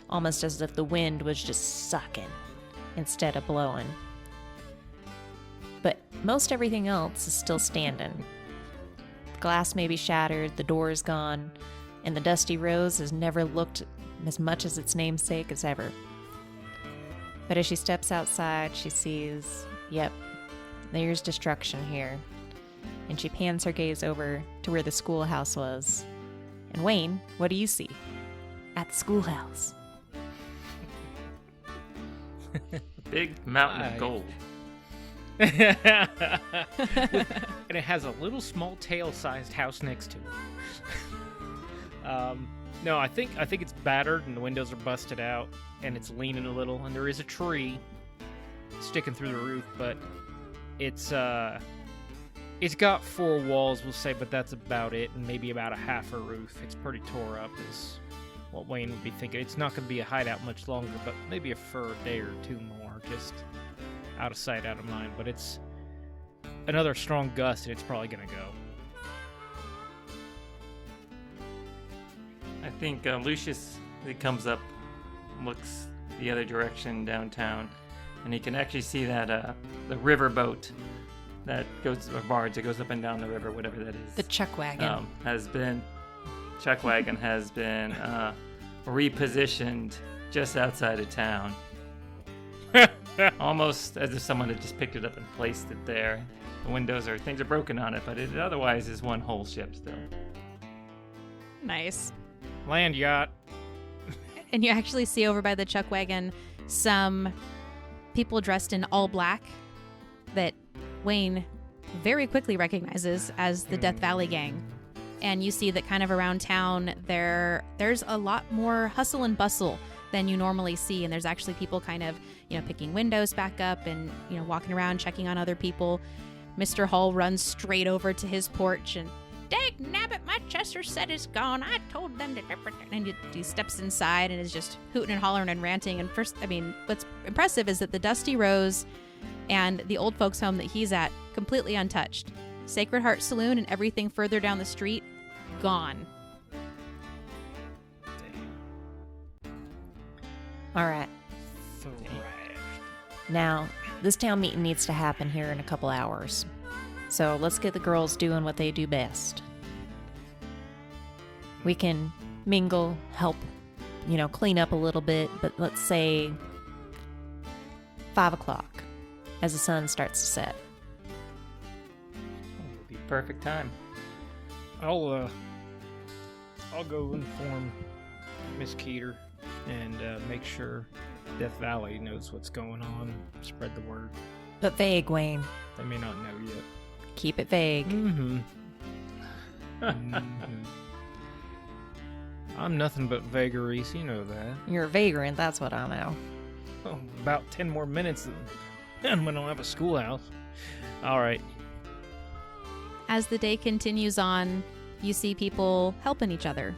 almost as if the wind was just sucking instead of blowing. But most everything else is still standing. The glass may be shattered, the door is gone, and the Dusty Rose has never looked as much as its namesake as ever. But as she steps outside, she sees, yep, there's destruction here. And she pans her gaze over to where the schoolhouse was. And Wayne, what do you see? At the schoolhouse. big mountain of gold. And it has a little small tail-sized house next to it. No, I think it's battered and the windows are busted out and it's leaning a little and there is a tree sticking through the roof, but it's got 4 walls, we'll say, but that's about it, and maybe about a half a roof. It's pretty tore up is what Wayne would be thinking. It's not going to be a hideout much longer, but maybe for a day or 2 more, just out of sight, out of mind. But it's another strong gust and it's probably going to go. think Lucius, he comes up, looks the other direction downtown, and he can actually see that the river boat that goes, or barge that goes up and down the river, whatever that is. The chuck wagon. Chuck wagon has been repositioned just outside of town. Almost as if someone had just picked it up and placed it there. The windows things are broken on it, but it otherwise is one whole ship still. Nice. Land yacht. And you actually see over by the chuck wagon some people dressed in all black that Wayne very quickly recognizes as the Death Valley gang. And you see that kind of around town there's a lot more hustle and bustle than you normally see. And there's actually people kind of, picking windows back up and, walking around checking on other people. Mr. Hall runs straight over to his porch and, "Dag nabbit, my Chester set is gone. I told them to..." And he steps inside and is just hooting and hollering and ranting. And first, what's impressive is that the Dusty Rose and the old folks home that he's at, completely untouched. Sacred Heart Saloon and everything further down the street, gone. All right. Now, this town meeting needs to happen here in a couple hours. So let's get the girls doing what they do best. We can mingle, help, clean up a little bit, but let's say 5 o'clock as the sun starts to set. It'll be perfect time. I'll go inform Miss Keeter and make sure Death Valley knows what's going on. Spread the word. But vague, Wayne. They may not know yet. Keep it vague. Mm-hmm. I'm nothing but vagaries, you know that. You're a vagrant, that's what I know. Oh, about 10 more minutes and we don't have a schoolhouse. All right. As the day continues on, you see people helping each other,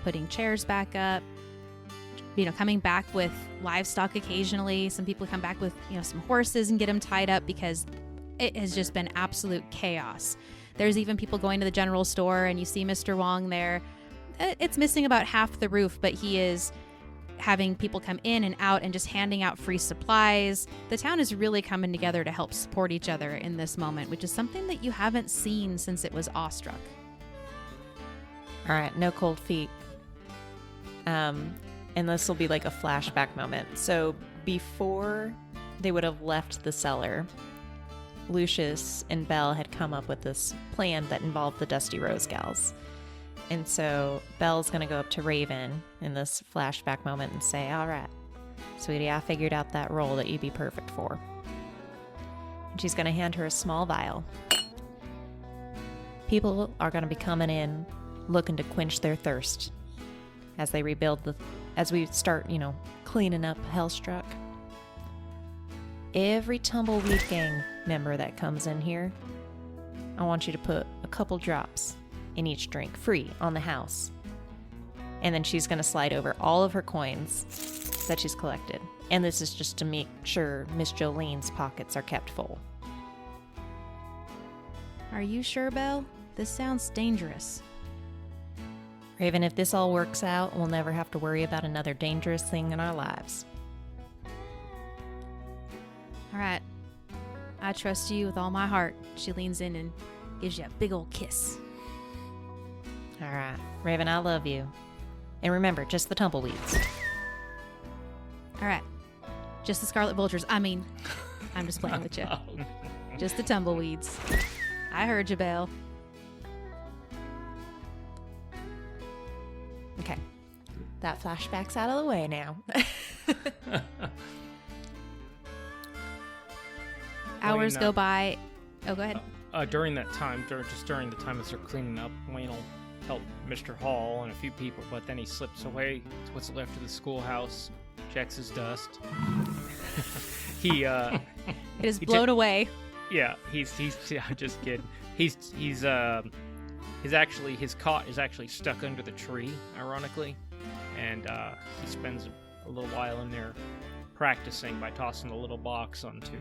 putting chairs back up, coming back with livestock occasionally. Some people come back with, some horses and get them tied up because it has just been absolute chaos. There's even people going to the general store, and you see Mr. Wong there. It's missing about half the roof, but he is having people come in and out and just handing out free supplies. The town is really coming together to help support each other in this moment, which is something that you haven't seen since it was awestruck. All right, no cold feet. And this will be like a flashback moment. So before they would have left the cellar, Lucius and Belle had come up with this plan that involved the Dusty Rose gals. And so Belle's going to go up to Raven in this flashback moment and say, "All right, sweetie, I figured out that role that you'd be perfect for." And she's going to hand her a small vial. People are going to be coming in looking to quench their thirst as they as we start, cleaning up Hellstruck. Every Tumbleweed Gang member that comes in here, I want you to put a couple drops in each drink, free, on the house. And then she's going to slide over all of her coins that she's collected. And this is just to make sure Miss Jolene's pockets are kept full. Are you sure, Belle? This sounds dangerous. Raven, if this all works out, we'll never have to worry about another dangerous thing in our lives. All right. I trust you with all my heart. She leans in and gives you a big old kiss. All right. Raven, I love you. And remember, just the tumbleweeds. All right. Just the Scarlet Vultures. I'm just playing with you. Just the tumbleweeds. I heard you, Belle. Okay. That flashback's out of the way now. Hours go by. Oh, go ahead. During that time, during the time as they're cleaning up, Wayne will help Mr. Hall and a few people, but then he slips away to what's left of the schoolhouse, checks his dust. It is blown away. Yeah, he's I'm just kidding. His cot is actually stuck under the tree, ironically, and he spends a little while in there practicing by tossing the little box onto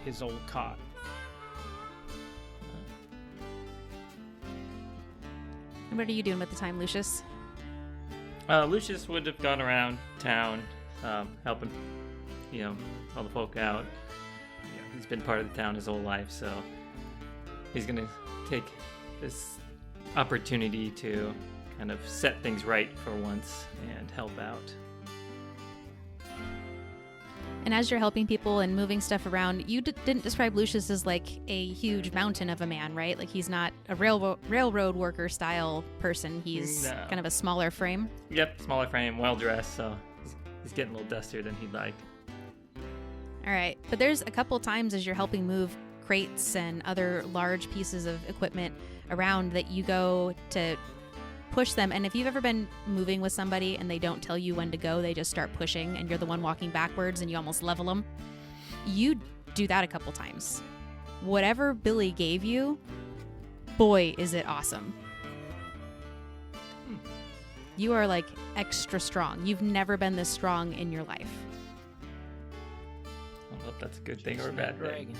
his old cot. What are you doing with the time, Lucius? Lucius would have gone around town, helping, all the folk out. He's been part of the town his whole life, so he's gonna take this opportunity to kind of set things right for once and help out. And as you're helping people and moving stuff around, you didn't describe Lucius as like a huge mountain of a man, right? Like he's not a railroad worker style person. He's kind of a smaller frame. Yep, smaller frame, well dressed, so he's getting a little dustier than he'd like. All right, but there's a couple times as you're helping move crates and other large pieces of equipment around that you go to push them. And if you've ever been moving with somebody and they don't tell you when to go, they just start pushing and you're the one walking backwards and you almost level them, you do that a couple times. Whatever Billy gave you, boy, is it awesome. You are like extra strong. You've never been this strong in your life. I don't know if that's a good thing or a bad thing.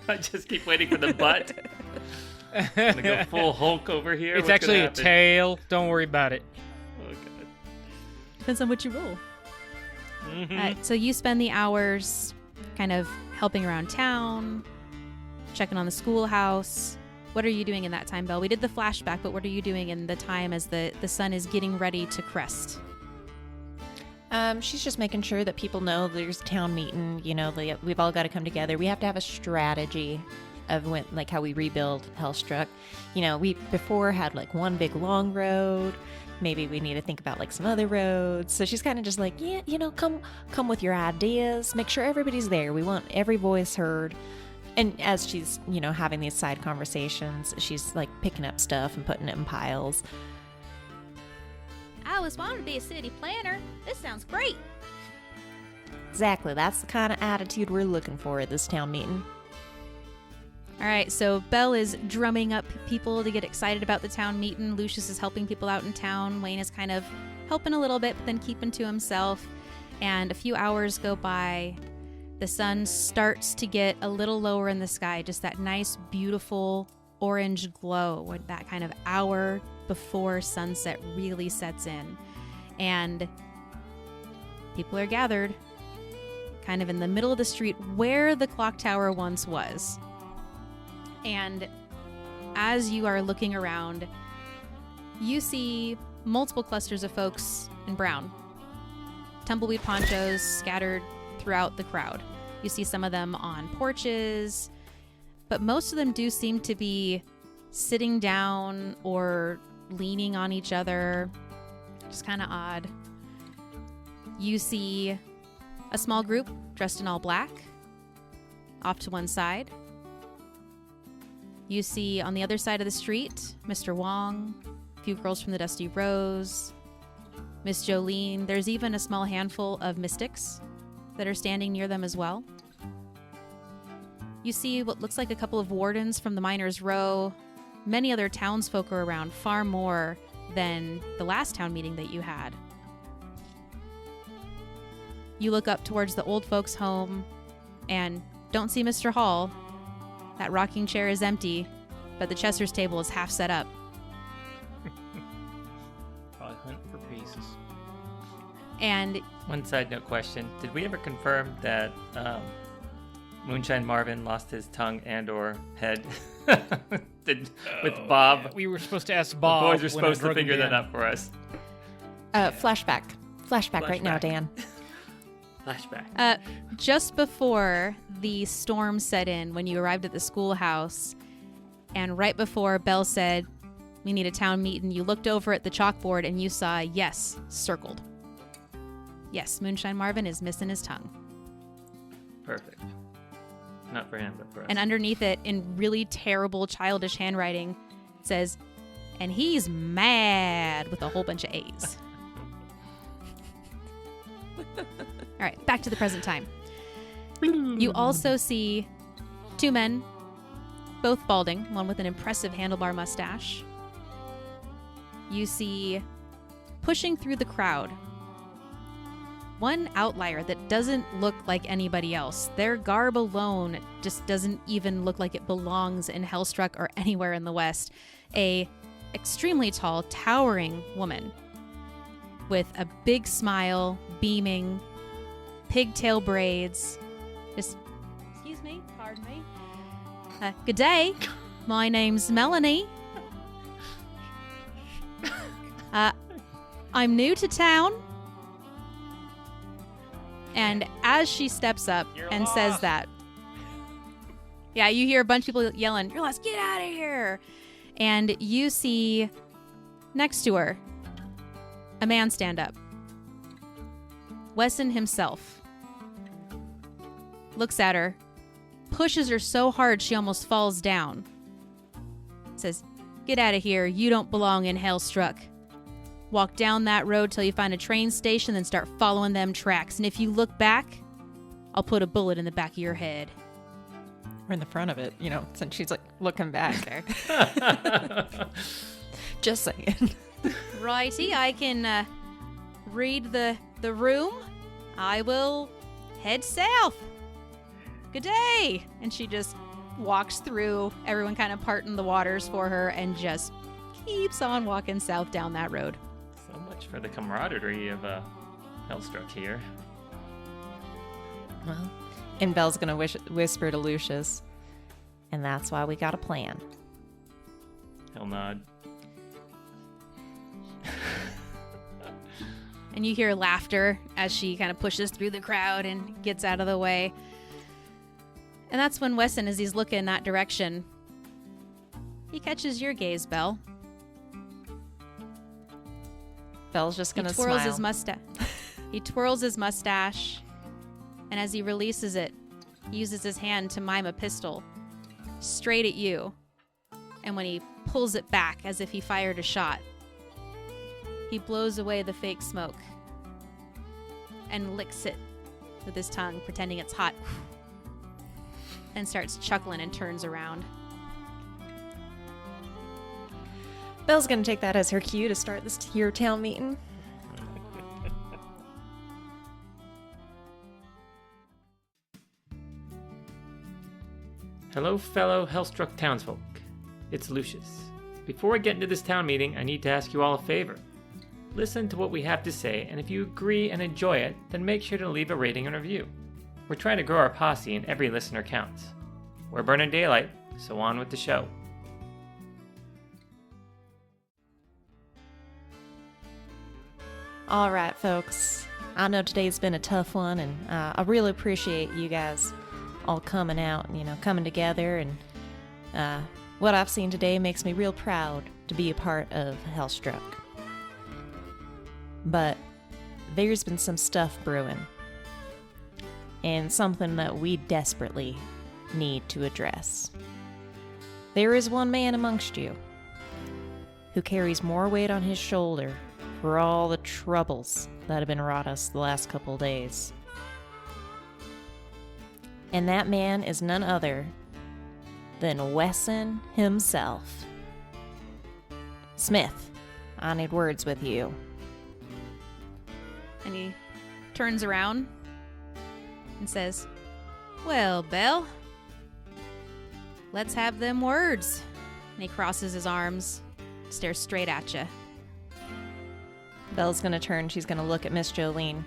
I just keep waiting for the butt. I'm gonna go full Hulk over here. It's actually a tail. Don't worry about it. Oh, God. Depends on what you roll. Mm-hmm. So you spend the hours kind of helping around town, checking on the schoolhouse. What are you doing in that time, Belle? We did the flashback, but what are you doing in the time as the sun is getting ready to crest? She's just making sure that people know there's a town meeting. We've all got to come together. We have to have a strategy of how we rebuild Hellstruck. We before had like one big long road. Maybe we need to think about like some other roads. So she's kind of just like, come with your ideas. Make sure everybody's there. We want every voice heard. And as she's, having these side conversations, she's like picking up stuff and putting it in piles. I always wanted to be a city planner. This sounds great. Exactly. That's the kind of attitude we're looking for at this town meeting. All right, so Belle is drumming up people to get excited about the town meeting. Lucius is helping people out in town. Wayne is kind of helping a little bit, but then keeping to himself. And a few hours go by. The sun starts to get a little lower in the sky, just that nice, beautiful orange glow, with that kind of hour before sunset really sets in. And people are gathered kind of in the middle of the street where the clock tower once was. And as you are looking around, you see multiple clusters of folks in brown. Tumbleweed ponchos scattered throughout the crowd. You see some of them on porches, but most of them do seem to be sitting down or leaning on each other. Just kind of odd. You see a small group dressed in all black off to one side. You see on the other side of the street, Mr. Wong, a few girls from the Dusty Rose, Miss Jolene. There's even a small handful of mystics that are standing near them as well. You see what looks like a couple of wardens from the Miners' Row. Many other townsfolk are around, far more than the last town meeting that you had. You look up towards the old folks' home and don't see Mr. Hall. That rocking chair is empty, but the Chester's table is half set up. Probably hunt for pieces. And one side note question: did we ever confirm that Moonshine Marvin lost his tongue and/or head? With Bob, Yeah, we were supposed to ask Bob. the boys were supposed to figure that out for us. Flashback right now, Flashback. Dan. Flashback. just before the storm set in, when you arrived at the schoolhouse, and right before Belle said, "We need a town meeting," you looked over at the chalkboard and you saw yes circled. Yes, Moonshine Marvin is missing his tongue. Perfect. Not for him, but for us. And underneath it, in really terrible childish handwriting, it says, "And he's mad," with a whole bunch of A's. All right, back to the present time. You also see two men, both balding, one with an impressive handlebar mustache. You see, pushing through the crowd, one outlier that doesn't look like anybody else. Their garb alone just doesn't even look like it belongs in Hellstruck or anywhere in the West. A extremely tall, towering woman. with a big smile, beaming, pigtail braids. Just, excuse me, pardon me. Good day. My name's Melanie. I'm new to town. And as she steps up and says that, yeah, you hear a bunch of people yelling, "You're lost, get out of here." And you see next to her a man stand up. Wessen himself looks at her, pushes her so hard she almost falls down. Says, "Get out of here. You don't belong in Hellstruck. Walk down that road till you find a train station, then start following them tracks. And if you look back, I'll put a bullet in the back of your head." Or in the front of it, since she's like looking back there. Just saying. Righty, I can read the room. I will head south. Good day. And she just walks through, everyone kind of parting the waters for her, and just keeps on walking south down that road. So much for the camaraderie of Hellstruck here. Well, and Belle's gonna whisper to Lucius, "And that's why we got a plan." He'll nod. And you hear laughter as she kind of pushes through the crowd and gets out of the way. And that's when Wessen, as he's looking in that direction, he catches your gaze, Belle. Belle's just gonna He twirls smile. his mustache. He twirls his mustache, and as he releases it, he uses his hand to mime a pistol straight at you. And when he pulls it back as if he fired a shot, he blows away the fake smoke and licks it with his tongue, pretending it's hot, and starts chuckling and turns around. Belle's gonna take that as her cue to start this here town meeting. Hello, fellow Hellstruck townsfolk. It's Lucius. Before I get into this town meeting, I need to ask you all a favor. Listen to what we have to say, and if you agree and enjoy it, then make sure to leave a rating and review. We're trying to grow our posse, and every listener counts. We're burning daylight, so on with the show. All right, folks. I know today's been a tough one, and I really appreciate you guys all coming out and, coming together. And what I've seen today makes me real proud to be a part of Hellstruck. But there's been some stuff brewing, and something that we desperately need to address. There is one man amongst you who carries more weight on his shoulder for all the troubles that have been wrought us the last couple days. And that man is none other than Wessen himself. Smith, I need words with you. And he turns around and says, "Well, Belle, let's have them words." And he crosses his arms, stares straight at you. Belle's gonna turn, she's gonna look at Miss Jolene.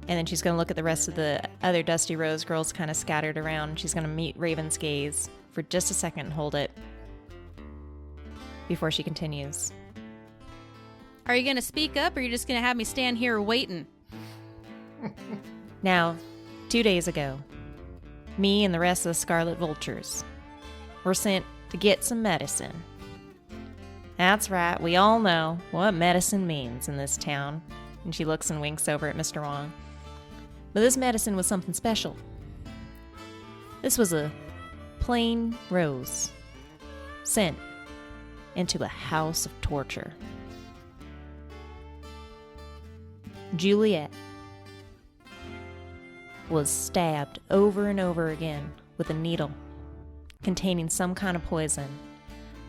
And then she's gonna look at the rest of the other Dusty Rose girls kind of scattered around. She's gonna meet Raven's gaze for just a second and hold it before she continues. Are you going to speak up, or are you just going to have me stand here waiting? Now, 2 days ago, me and the rest of the Scarlet Vultures were sent to get some medicine. That's right, we all know what medicine means in this town. And she looks and winks over at Mr. Wong. But this medicine was something special. This was a plain rose sent into a house of torture. Juliet was stabbed over and over again with a needle containing some kind of poison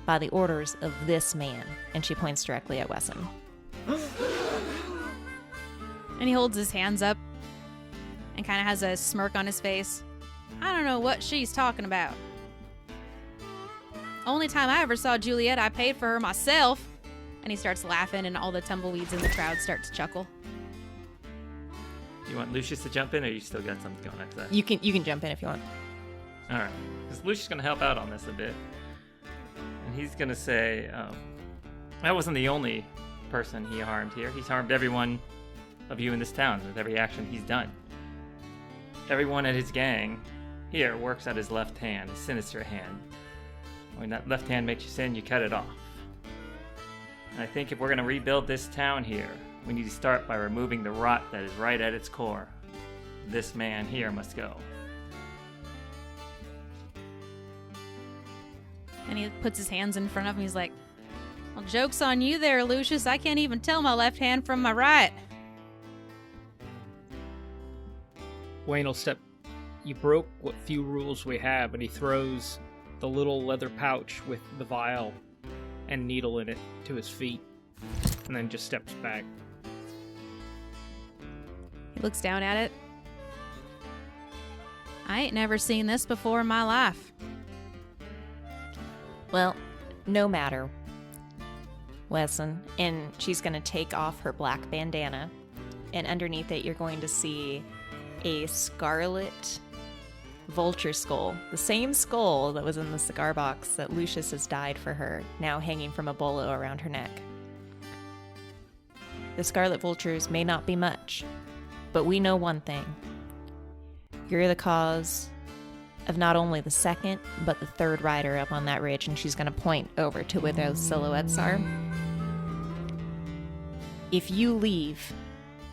by the orders of this man, and she points directly at Wessen. And he holds his hands up and kind of has a smirk on his face. I don't know what she's talking about. Only time I ever saw Juliet, I paid for her myself. And And he starts laughing, and all the tumbleweeds in the crowd start to chuckle. You want Lucius to jump in, or you still got something going after that? You can jump in if you want. All right. Because Lucius is going to help out on this a bit. And he's going to say, that wasn't the only person he harmed here. He's harmed everyone of you in this town with every action he's done. Everyone at his gang here works at his left hand, his sinister hand. When that left hand makes you sin, you cut it off. And I think if we're going to rebuild this town here, we need to start by removing the rot that is right at its core. This man here must go. And he puts his hands in front of him. He's like, well, joke's on you there, Lucius. I can't even tell my left hand from my right. Wayne will step. You broke what few rules we have, and he throws the little leather pouch with the vial and needle in it to his feet, and then just steps back. He looks down at it. I ain't never seen this before in my life. Well, no matter, Wessen. And she's going to take off her black bandana, and underneath it you're going to see a Scarlet Vulture skull. The same skull that was in the cigar box that Lucius has dyed for her, now hanging from a bolo around her neck. The Scarlet Vultures may not be much, but we know one thing. You're the cause of not only the second, but the third rider up on that ridge, and she's going to point over to where those silhouettes are. If you leave,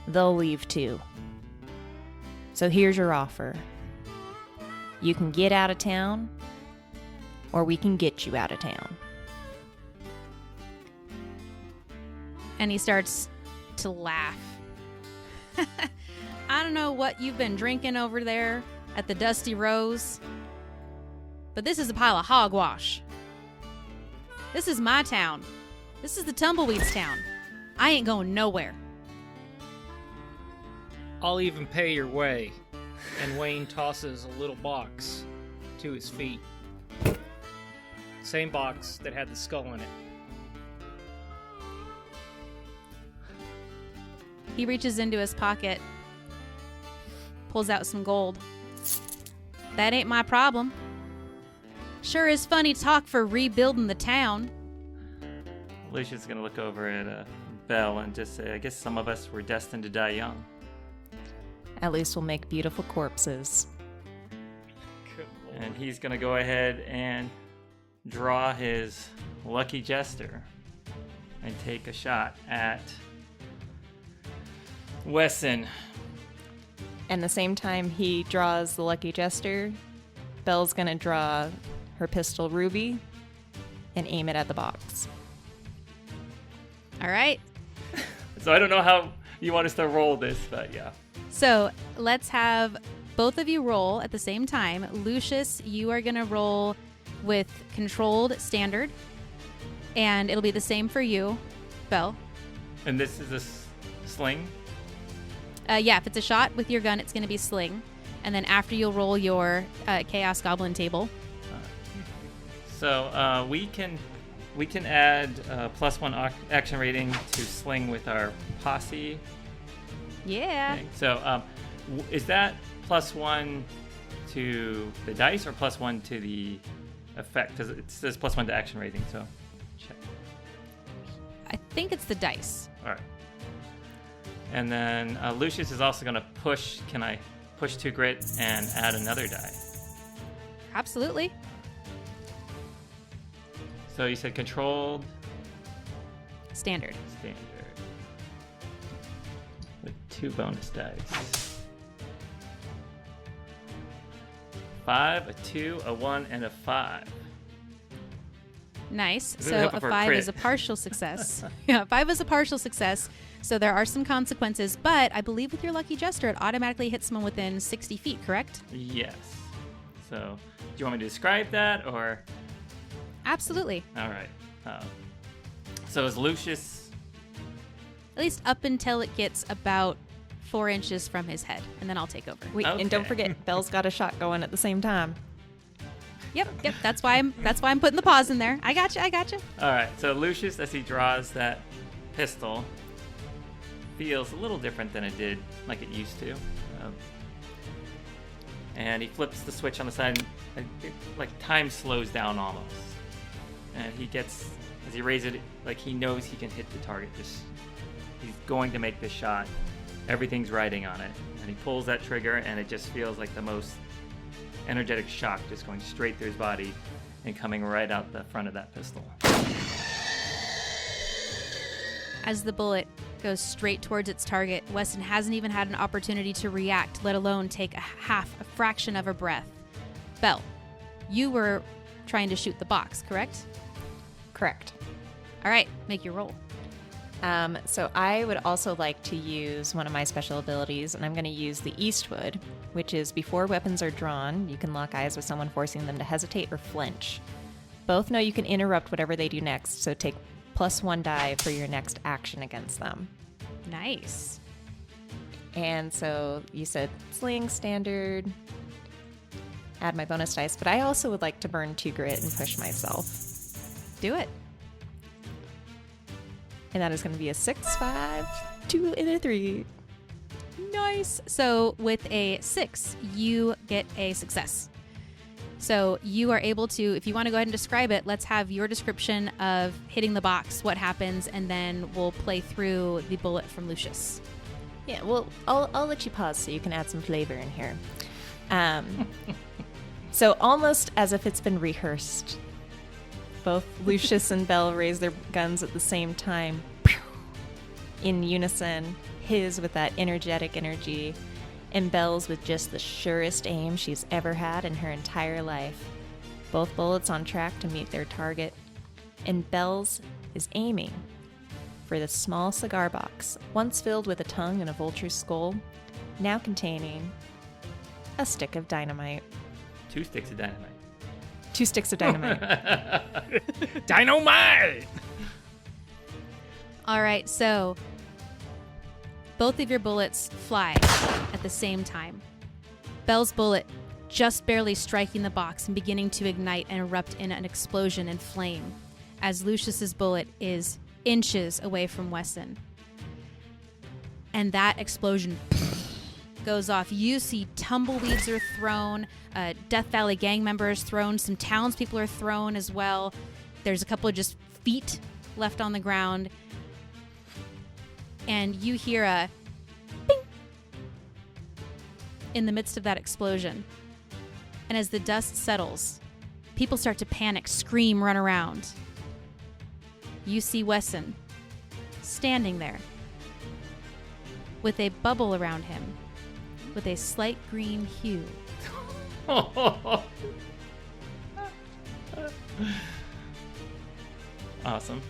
they'll leave too. So here's your offer. You can get out of town, or we can get you out of town. And he starts to laugh. I don't know what you've been drinking over there at the Dusty Rose, but this is a pile of hogwash. This is my town. This is the Tumbleweeds town. I ain't going nowhere. I'll even pay your way. And Wayne tosses a little box to his feet. Same box that had the skull in it. He reaches into his pocket, pulls out some gold. That ain't my problem. Sure is funny talk for rebuilding the town. Lucius is going to look over at Belle and just say, I guess some of us were destined to die young. At least we'll make beautiful corpses. And he's going to go ahead and draw his lucky jester and take a shot at Wessen. And the same time he draws the lucky jester, Belle's going to draw her pistol Ruby and aim it at the box. All right. So I don't know how you want us to roll this, but yeah. So let's have both of you roll at the same time. Lucius, you are going to roll with controlled standard, and it'll be the same for you, Belle. And this is a sling? Yeah, if it's a shot with your gun, it's going to be sling. And then after you'll roll your Chaos Goblin table. So we can add +1 action rating to sling with our posse. Yeah. Thing. So is that +1 to the dice or +1 to the effect? Because it says +1 to action rating, so check. I think it's the dice. All right. And then Lucius is also going to push. Can I push 2 grit and add another die? Absolutely. So you said controlled? Standard. Standard. With 2 bonus dice. 5, a 2, a 1, and a 5. Nice. Really So hoping a for a 5 crit. is a partial success. Yeah, 5 is a partial success. So there are some consequences, but I believe with your Lucky Jester, it automatically hits someone within 60 feet, correct? Yes. So do you want me to describe that, or? Absolutely. All right. So is Lucius? At least up until it gets about 4 inches from his head, and then I'll take over. Wait, Okay. and don't forget, Belle's got a shot going at the same time. Yep. That's why I'm putting the pause in there. I got you. All right. So Lucius, as he draws that pistol, feels a little different than it did, like it used to. And he flips the switch on the side, and like time slows down almost. And he gets, as he raises it, like he knows he can hit the target. He's going to make this shot. Everything's riding on it. And he pulls that trigger, and it just feels like the most energetic shock just going straight through his body and coming right out the front of that pistol. As the bullet goes straight towards its target, Wessen hasn't even had an opportunity to react, let alone take a fraction of a breath. Belle, you were trying to shoot the box, correct? Correct. All right, make your roll. So I would also like to use one of my special abilities, and I'm going to use the Eastwood, which is before weapons are drawn, you can lock eyes with someone, forcing them to hesitate or flinch. Both know you can interrupt whatever they do next, so take +1 die for your next action against them. Nice. And so you said sling, standard, add my bonus dice, but I also would like to burn 2 grit and push myself. Do it. And that is going to be a 6, 5, 2, and a 3. Nice. So with a 6, you get a success. So you are able to, if you want to go ahead and describe it, let's have your description of hitting the box, what happens, and then we'll play through the bullet from Lucius. Yeah, well, I'll let you pause so you can add some flavor in here. So almost as if it's been rehearsed, both Lucius and Belle raise their guns at the same time, in unison, his with that energetic energy, and Belle's with just the surest aim she's ever had in her entire life. Both bullets on track to meet their target, and Belle's is aiming for the small cigar box, once filled with a tongue and a vulture's skull, now containing a stick of dynamite. 2 sticks of dynamite. 2 sticks of dynamite. Dynamite! All right, so both of your bullets fly at the same time. Belle's bullet just barely striking the box and beginning to ignite and erupt in an explosion and flame, as Lucius's bullet is inches away from Wessen. And that explosion goes off. You see tumbleweeds are thrown, Death Valley gang members thrown, some townspeople are thrown as well. There's a couple of just feet left on the ground. And you hear a bing in the midst of that explosion. And as the dust settles, people start to panic, scream, run around. You see Wessen standing there with a bubble around him with a slight green hue. Awesome.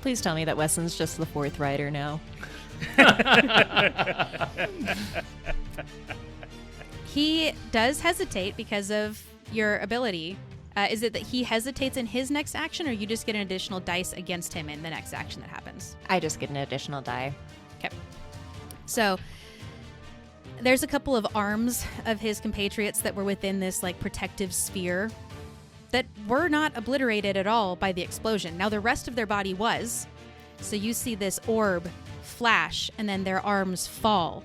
Please tell me that Wessen's just the 4th rider now. He does hesitate because of your ability. Is it that he hesitates in his next action, or you just get an additional dice against him in the next action that happens? I just get an additional die. Okay. So there's a couple of arms of his compatriots that were within this like protective sphere that were not obliterated at all by the explosion. Now the rest of their body was. So you see this orb flash and then their arms fall.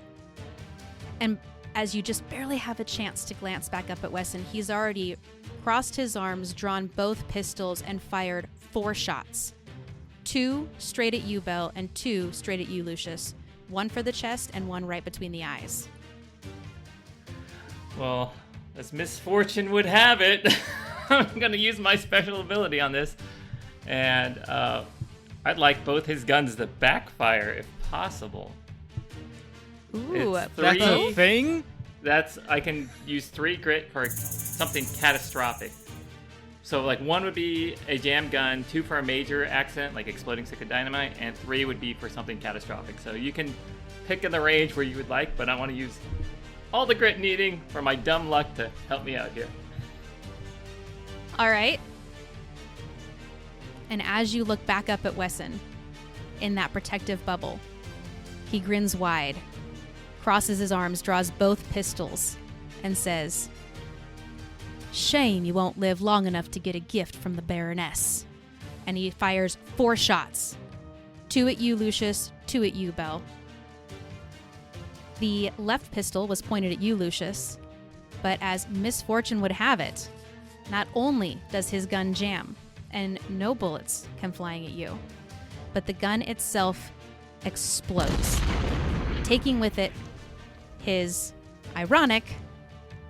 And as you just barely have a chance to glance back up at Wessen, he's already crossed his arms, drawn both pistols, and fired 4 shots. 2 straight at you, Belle, and 2 straight at you, Lucius. 1 for the chest and 1 right between the eyes. Well, as misfortune would have it, I'm going to use my special ability on this. And I'd like both his guns to backfire if possible. Ooh, It's That's a 3. thing? I can use 3 grit for something catastrophic. So like 1 would be a jam gun, 2 for a major accident like exploding stick of dynamite, and 3 would be for something catastrophic. So you can pick in the range where you would like, but I want to use all the grit needing for my dumb luck to help me out here. All right. And as you look back up at Wessen in that protective bubble, he grins wide, crosses his arms, draws both pistols, and says, "Shame you won't live long enough to get a gift from the Baroness." And he fires 4 shots. 2 at you, Lucius, 2 at you, Belle. The left pistol was pointed at you, Lucius, but as misfortune would have it, not only does his gun jam, and no bullets come flying at you, but the gun itself explodes, taking with it his ironic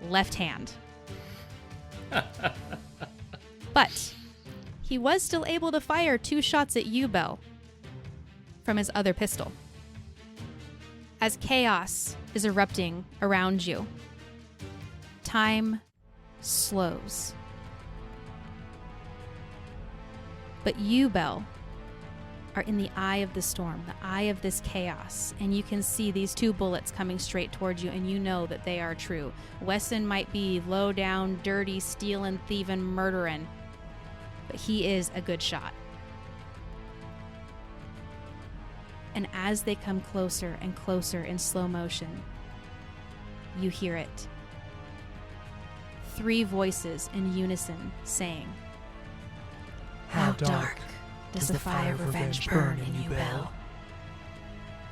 left hand. But he was still able to fire 2 shots at you, Belle, from his other pistol. As chaos is erupting around you, time slows. But you, Belle, are in the eye of the storm, the eye of this chaos, and you can see these 2 bullets coming straight towards you, and you know that they are true. Wessen might be low down, dirty, stealing, thieving, murdering, but he is a good shot. And as they come closer and closer in slow motion, you hear it. 3 voices in unison saying, "How dark does the fire of revenge burn in you, Belle?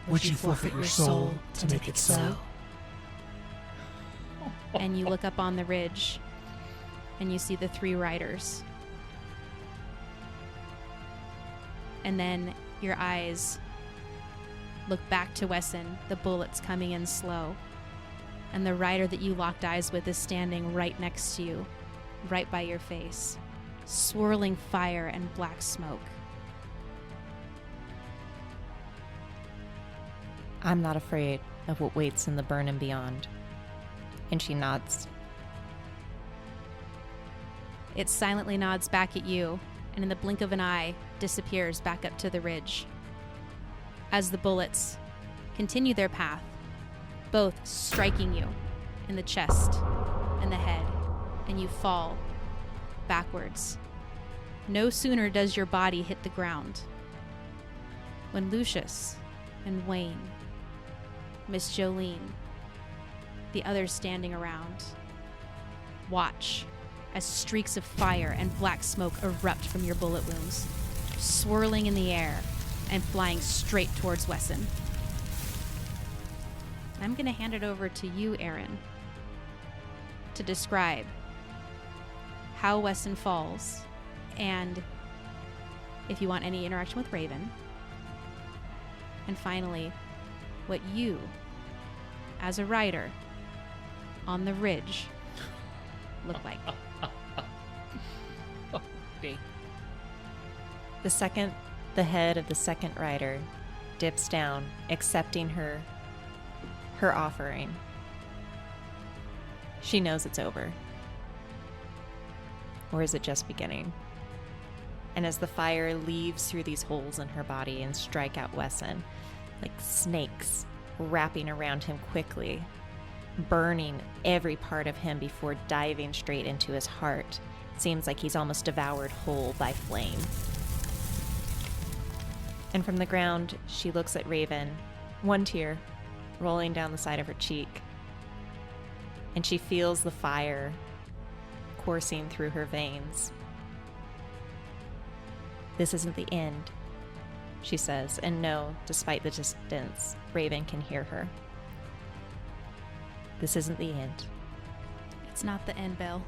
Would you forfeit your soul to make it so?" And you look up on the ridge, and you see the 3 riders. And then your eyes look back to Wessen, the bullets coming in slow. And the rider that you locked eyes with is standing right next to you, right by your face, swirling fire and black smoke. I'm not afraid of what waits in the burn and beyond. And she nods. It silently nods back at you, and in the blink of an eye, disappears back up to the ridge. As the bullets continue their path, both striking you in the chest and the head, and you fall backwards. No sooner does your body hit the ground when Lucius and Wayne, Miss Jolene, the others standing around, watch as streaks of fire and black smoke erupt from your bullet wounds, swirling in the air and flying straight towards Wessen. I'm going to hand it over to you, Aaron, to describe how Wessen falls, and if you want any interaction with Raven, and finally, what you, as a rider on the ridge, look like. The second the head of the second rider dips down, accepting her offering, she knows it's over. Or is it just beginning? And as the fire leaves through these holes in her body and strike out Wessen, like snakes wrapping around him quickly, burning every part of him before diving straight into his heart. It seems like he's almost devoured whole by flame. And from the ground, she looks at Raven, one tear rolling down the side of her cheek. And she feels the fire coursing through her veins. "This isn't the end," she says, and no, despite the distance, Raven can hear her. "This isn't the end." It's not the end, Belle.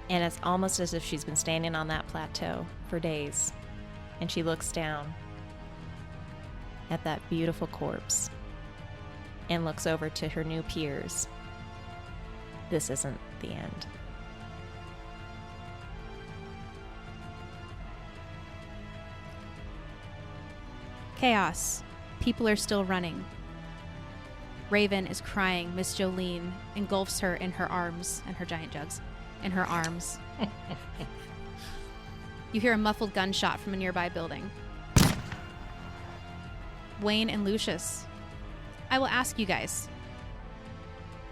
And it's almost as if she's been standing on that plateau for days, and she looks down at that beautiful corpse and looks over to her new peers. This isn't the end. Chaos. People are still running. Raven is crying. Miss Jolene engulfs her in her arms, and her giant jugs in her arms. You hear a muffled gunshot from a nearby building. Wayne and Lucius, I will ask you guys,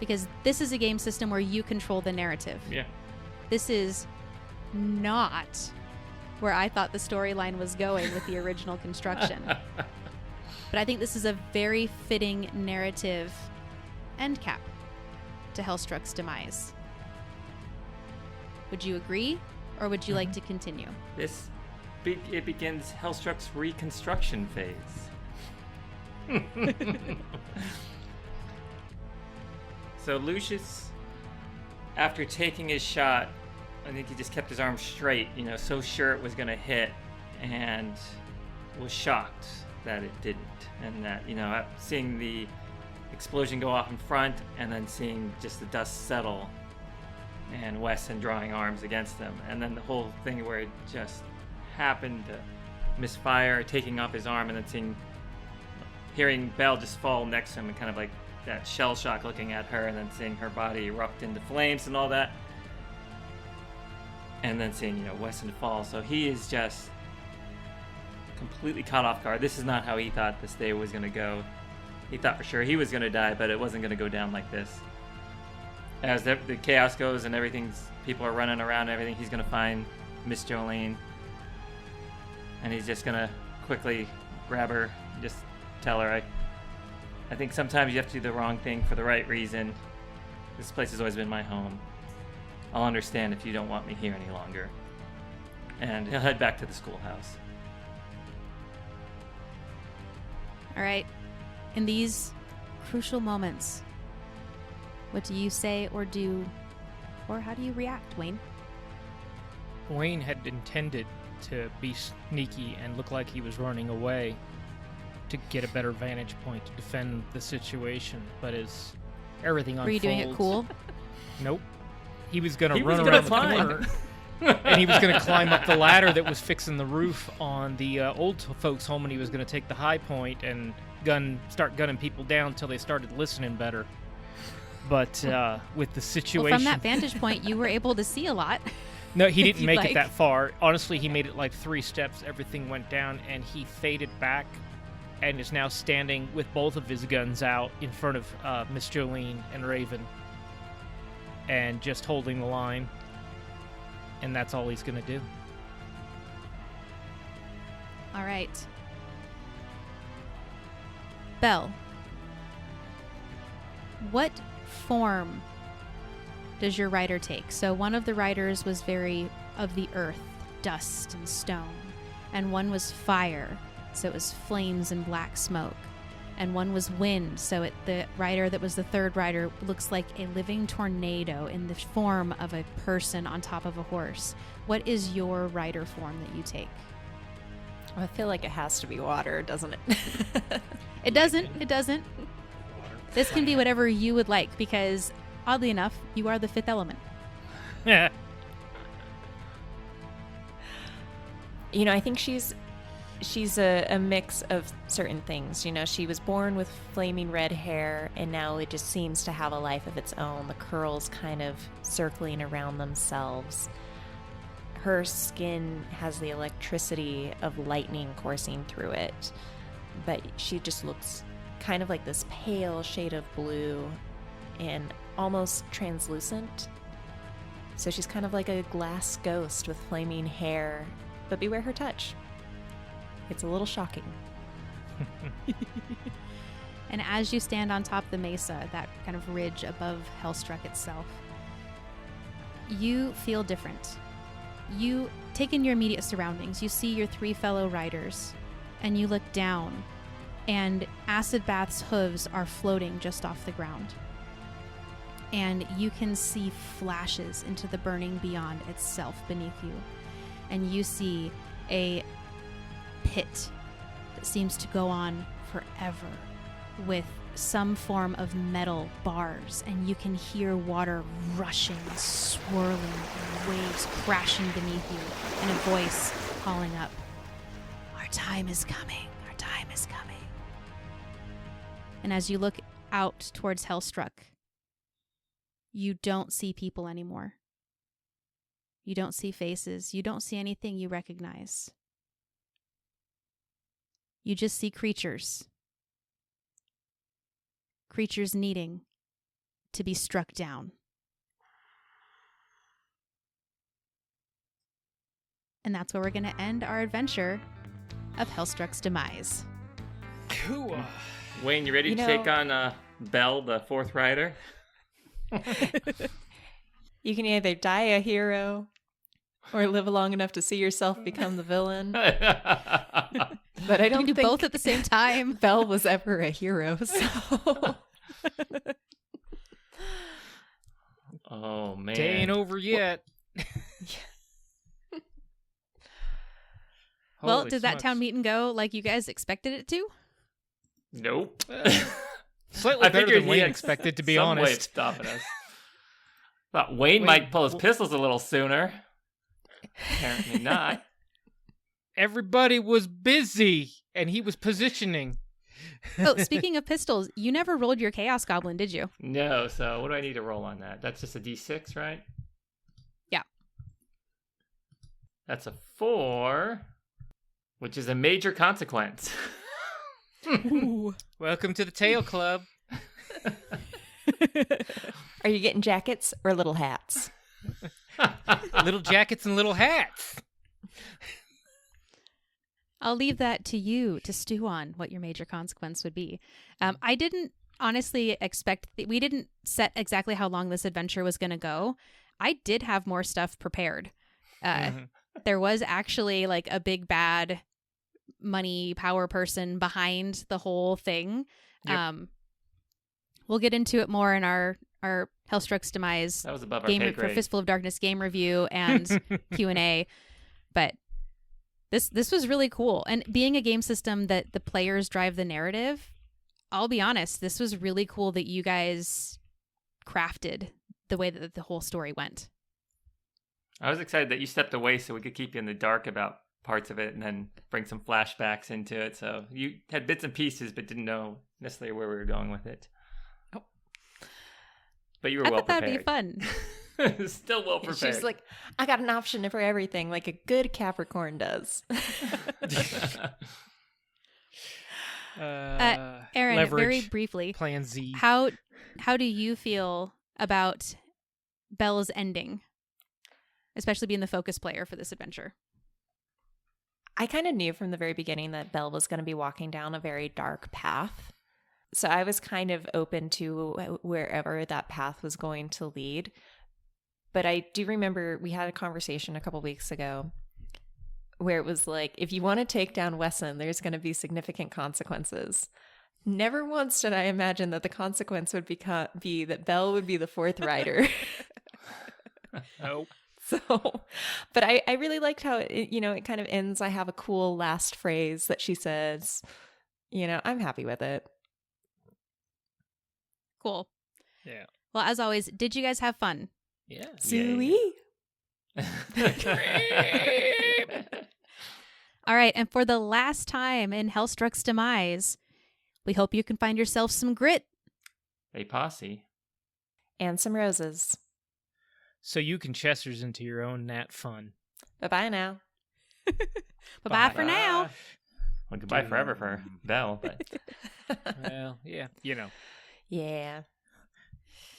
because this is a game system where you control the narrative. Yeah. This is not where I thought the storyline was going with the original construction. But I think this is a very fitting narrative end cap to Hellstrucks Demise. Would you agree, or would you like to continue? It begins Hellstruck's reconstruction phase. So Lucius, after taking his shot, I think he just kept his arm straight, so sure it was going to hit, and was shocked that it didn't. And that, seeing the explosion go off in front and then seeing just the dust settle and Wessen drawing arms against them. And then the whole thing where it just happened to misfire, taking off his arm, and then hearing Belle just fall next to him and kind of like that shell shock looking at her, and then seeing her body erupt into flames and all that. And then seeing, Wessen fall. So he is just completely caught off guard. This is not how he thought this day was going to go. He thought for sure he was going to die, but it wasn't going to go down like this. As the chaos goes and people are running around and everything, he's going to find Miss Jolene. And he's just going to quickly grab her, just tell her, I think sometimes you have to do the wrong thing for the right reason. This place has always been my home. I'll understand if you don't want me here any longer. And he'll head back to the schoolhouse. All right. In these crucial moments, what do you say or do, or how do you react, Wayne? Wayne had intended to be sneaky and look like he was running away to get a better vantage point to defend the situation, but as everything unfolds... Were you doing it cool? Nope. He was going to run around the corner, and he was going to climb up the ladder that was fixing the roof on the old folks' home, and he was going to take the high point and start gunning people down until they started listening better. But with the situation... Well, from that vantage point, you were able to see a lot. No, he didn't make it that far. Honestly, he made it like 3 steps. Everything went down, and he faded back and is now standing with both of his guns out in front of Miss Jolene and Raven and just holding the line. And that's all he's going to do. All right. Belle, what form does your rider take? So one of the riders was very of the earth, dust and stone, and one was fire, so it was flames and black smoke, and one was wind, so the rider that was the third rider looks like a living tornado in the form of a person on top of a horse. What is your rider form that you take? I feel like it has to be water, doesn't it? It doesn't. This can be whatever you would like, because oddly enough, you are the fifth element. Yeah. I think she's a mix of certain things. She was born with flaming red hair, and now it just seems to have a life of its own. The curls kind of circling around themselves. Her skin has the electricity of lightning coursing through it, but she just looks kind of like this pale shade of blue and almost translucent. So she's kind of like a glass ghost with flaming hair, but beware her touch. It's a little shocking. And as you stand on top of the mesa, that kind of ridge above Hellstruck itself, you feel different. You take in your immediate surroundings. You see your 3 fellow riders, and you look down, and Acid Bath's hooves are floating just off the ground. And you can see flashes into the burning beyond itself beneath you. And you see a pit that seems to go on forever with some form of metal bars, and you can hear water rushing, swirling, and waves crashing beneath you, and a voice calling up, "Our time is coming, our time is coming." And as you look out towards Hellstruck, you don't see people anymore. You don't see faces. You don't see anything you recognize. You just see creatures. Creatures needing to be struck down. And that's where we're going to end our adventure of Hellstrucks Demise. Cool. Wayne, you ready to take on Belle, the fourth rider? You can either die a hero or live long enough to see yourself become the villain. But I don't do think both at the same time. Belle was ever a hero, so... Oh, man. Day ain't over yet. Well, Holy did that smokes. town meet and go like you guys expected it to? Nope. Slightly better figured than he Wayne had expected, to be some way of honest. stopping us. Thought Wayne might pull his pistols a little sooner. Apparently not. Everybody was busy, and he was positioning. Oh, speaking of pistols, you never rolled your Chaos Goblin, did you? No, so what do I need to roll on that? That's just a D6, right? Yeah. That's a 4, which is a major consequence. Welcome to the Tail Club. Are you getting jackets or little hats? Little jackets and little hats. I'll leave that to you to stew on what your major consequence would be. I didn't honestly expect, we didn't set exactly how long this adventure was going to go. I did have more stuff prepared. There was actually like a big bad money power person behind the whole thing. Yep. We'll get into it more in our Hellstrucks Demise That was above our game pay for grade. Fistful of Darkness game review and Q&A. But this was really cool. And being a game system that the players drive the narrative, I'll be honest, this was really cool that you guys crafted the way that the whole story went. I was excited that you stepped away so we could keep you in the dark about parts of it and then bring some flashbacks into it. So you had bits and pieces but didn't know necessarily where we were going with it. Oh. But you were I well thought that'd be prepared. fun. Still well prepared. She's like, I got an option for everything, like a good Capricorn does. Aaron, leverage, very briefly, Plan Z. how do you feel about Belle's ending, especially being the focus player for this adventure? I kind of knew from the very beginning that Belle was going to be walking down a very dark path. So I was kind of open to wherever that path was going to lead. But I do remember we had a conversation a couple weeks ago where it was like, if you want to take down Wessen, there's going to be significant consequences. Never once did I imagine that the consequence would be that Belle would be the fourth rider. Nope. So, but I really liked how it kind of ends. I have a cool last phrase that she says. I'm happy with it. Cool. Yeah. Well, as always, did you guys have fun? Yeah. Zooey. All right, and for the last time in Hellstrucks Demise, we hope you can find yourself some grit. A posse. And some roses. So you can Chesters into your own NatFun. Bye-bye now. Bye-bye for now. Well, goodbye forever for Belle, but Well, yeah, Yeah.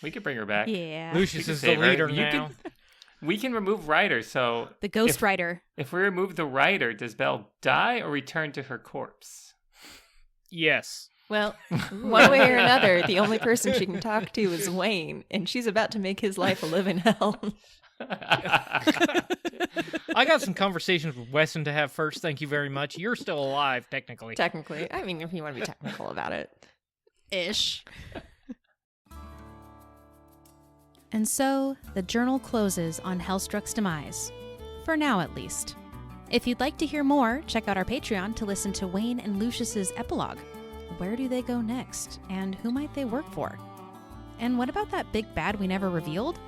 we could bring her back. Yeah. Lucius can is the save her. leader You now. We can remove riders, so The Ghost Rider. if we remove the rider, does Belle die or return to her corpse? Yes. Well, one way or another, the only person she can talk to is Wayne, and she's about to make his life a living hell. I got some conversations with Wessen to have first. Thank you very much. You're still alive, technically. Technically. I mean, if you want to be technical about it. Ish. And so, the journal closes on Hellstrucks Demise. For now, at least. If you'd like to hear more, check out our Patreon to listen to Wayne and Lucius's epilogue. Where do they go next? And who might they work for? And what about that big bad we never revealed?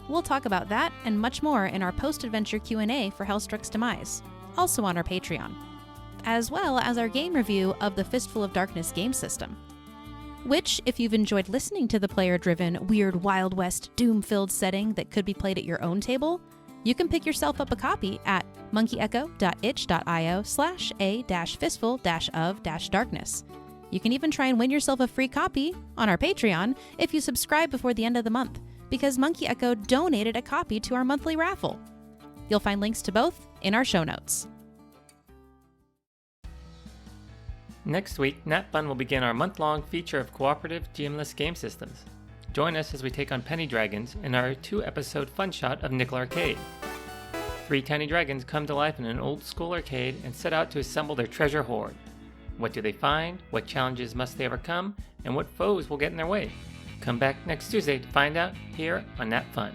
We'll talk about that and much more in our post-adventure Q&A for Hellstrucks Demise, also on our Patreon, as well as our game review of the Fistful of Darkness game system. Which, if you've enjoyed listening to the player-driven, weird Wild West, doom-filled setting that could be played at your own table, you can pick yourself up a copy at monkeyecho.itch.io/a-fistful-of-darkness. You can even try and win yourself a free copy on our Patreon if you subscribe before the end of the month, because Monkey Echo donated a copy to our monthly raffle. You'll find links to both in our show notes. Next week, NatFun will begin our month-long feature of cooperative GM-less game systems. Join us as we take on Penny Dragons in our 2-episode fun shot of Nickel Arcade. 3 tiny dragons come to life in an old-school arcade and set out to assemble their treasure hoard. What do they find? What challenges must they overcome? And what foes will get in their way? Come back next Tuesday to find out here on NatFun.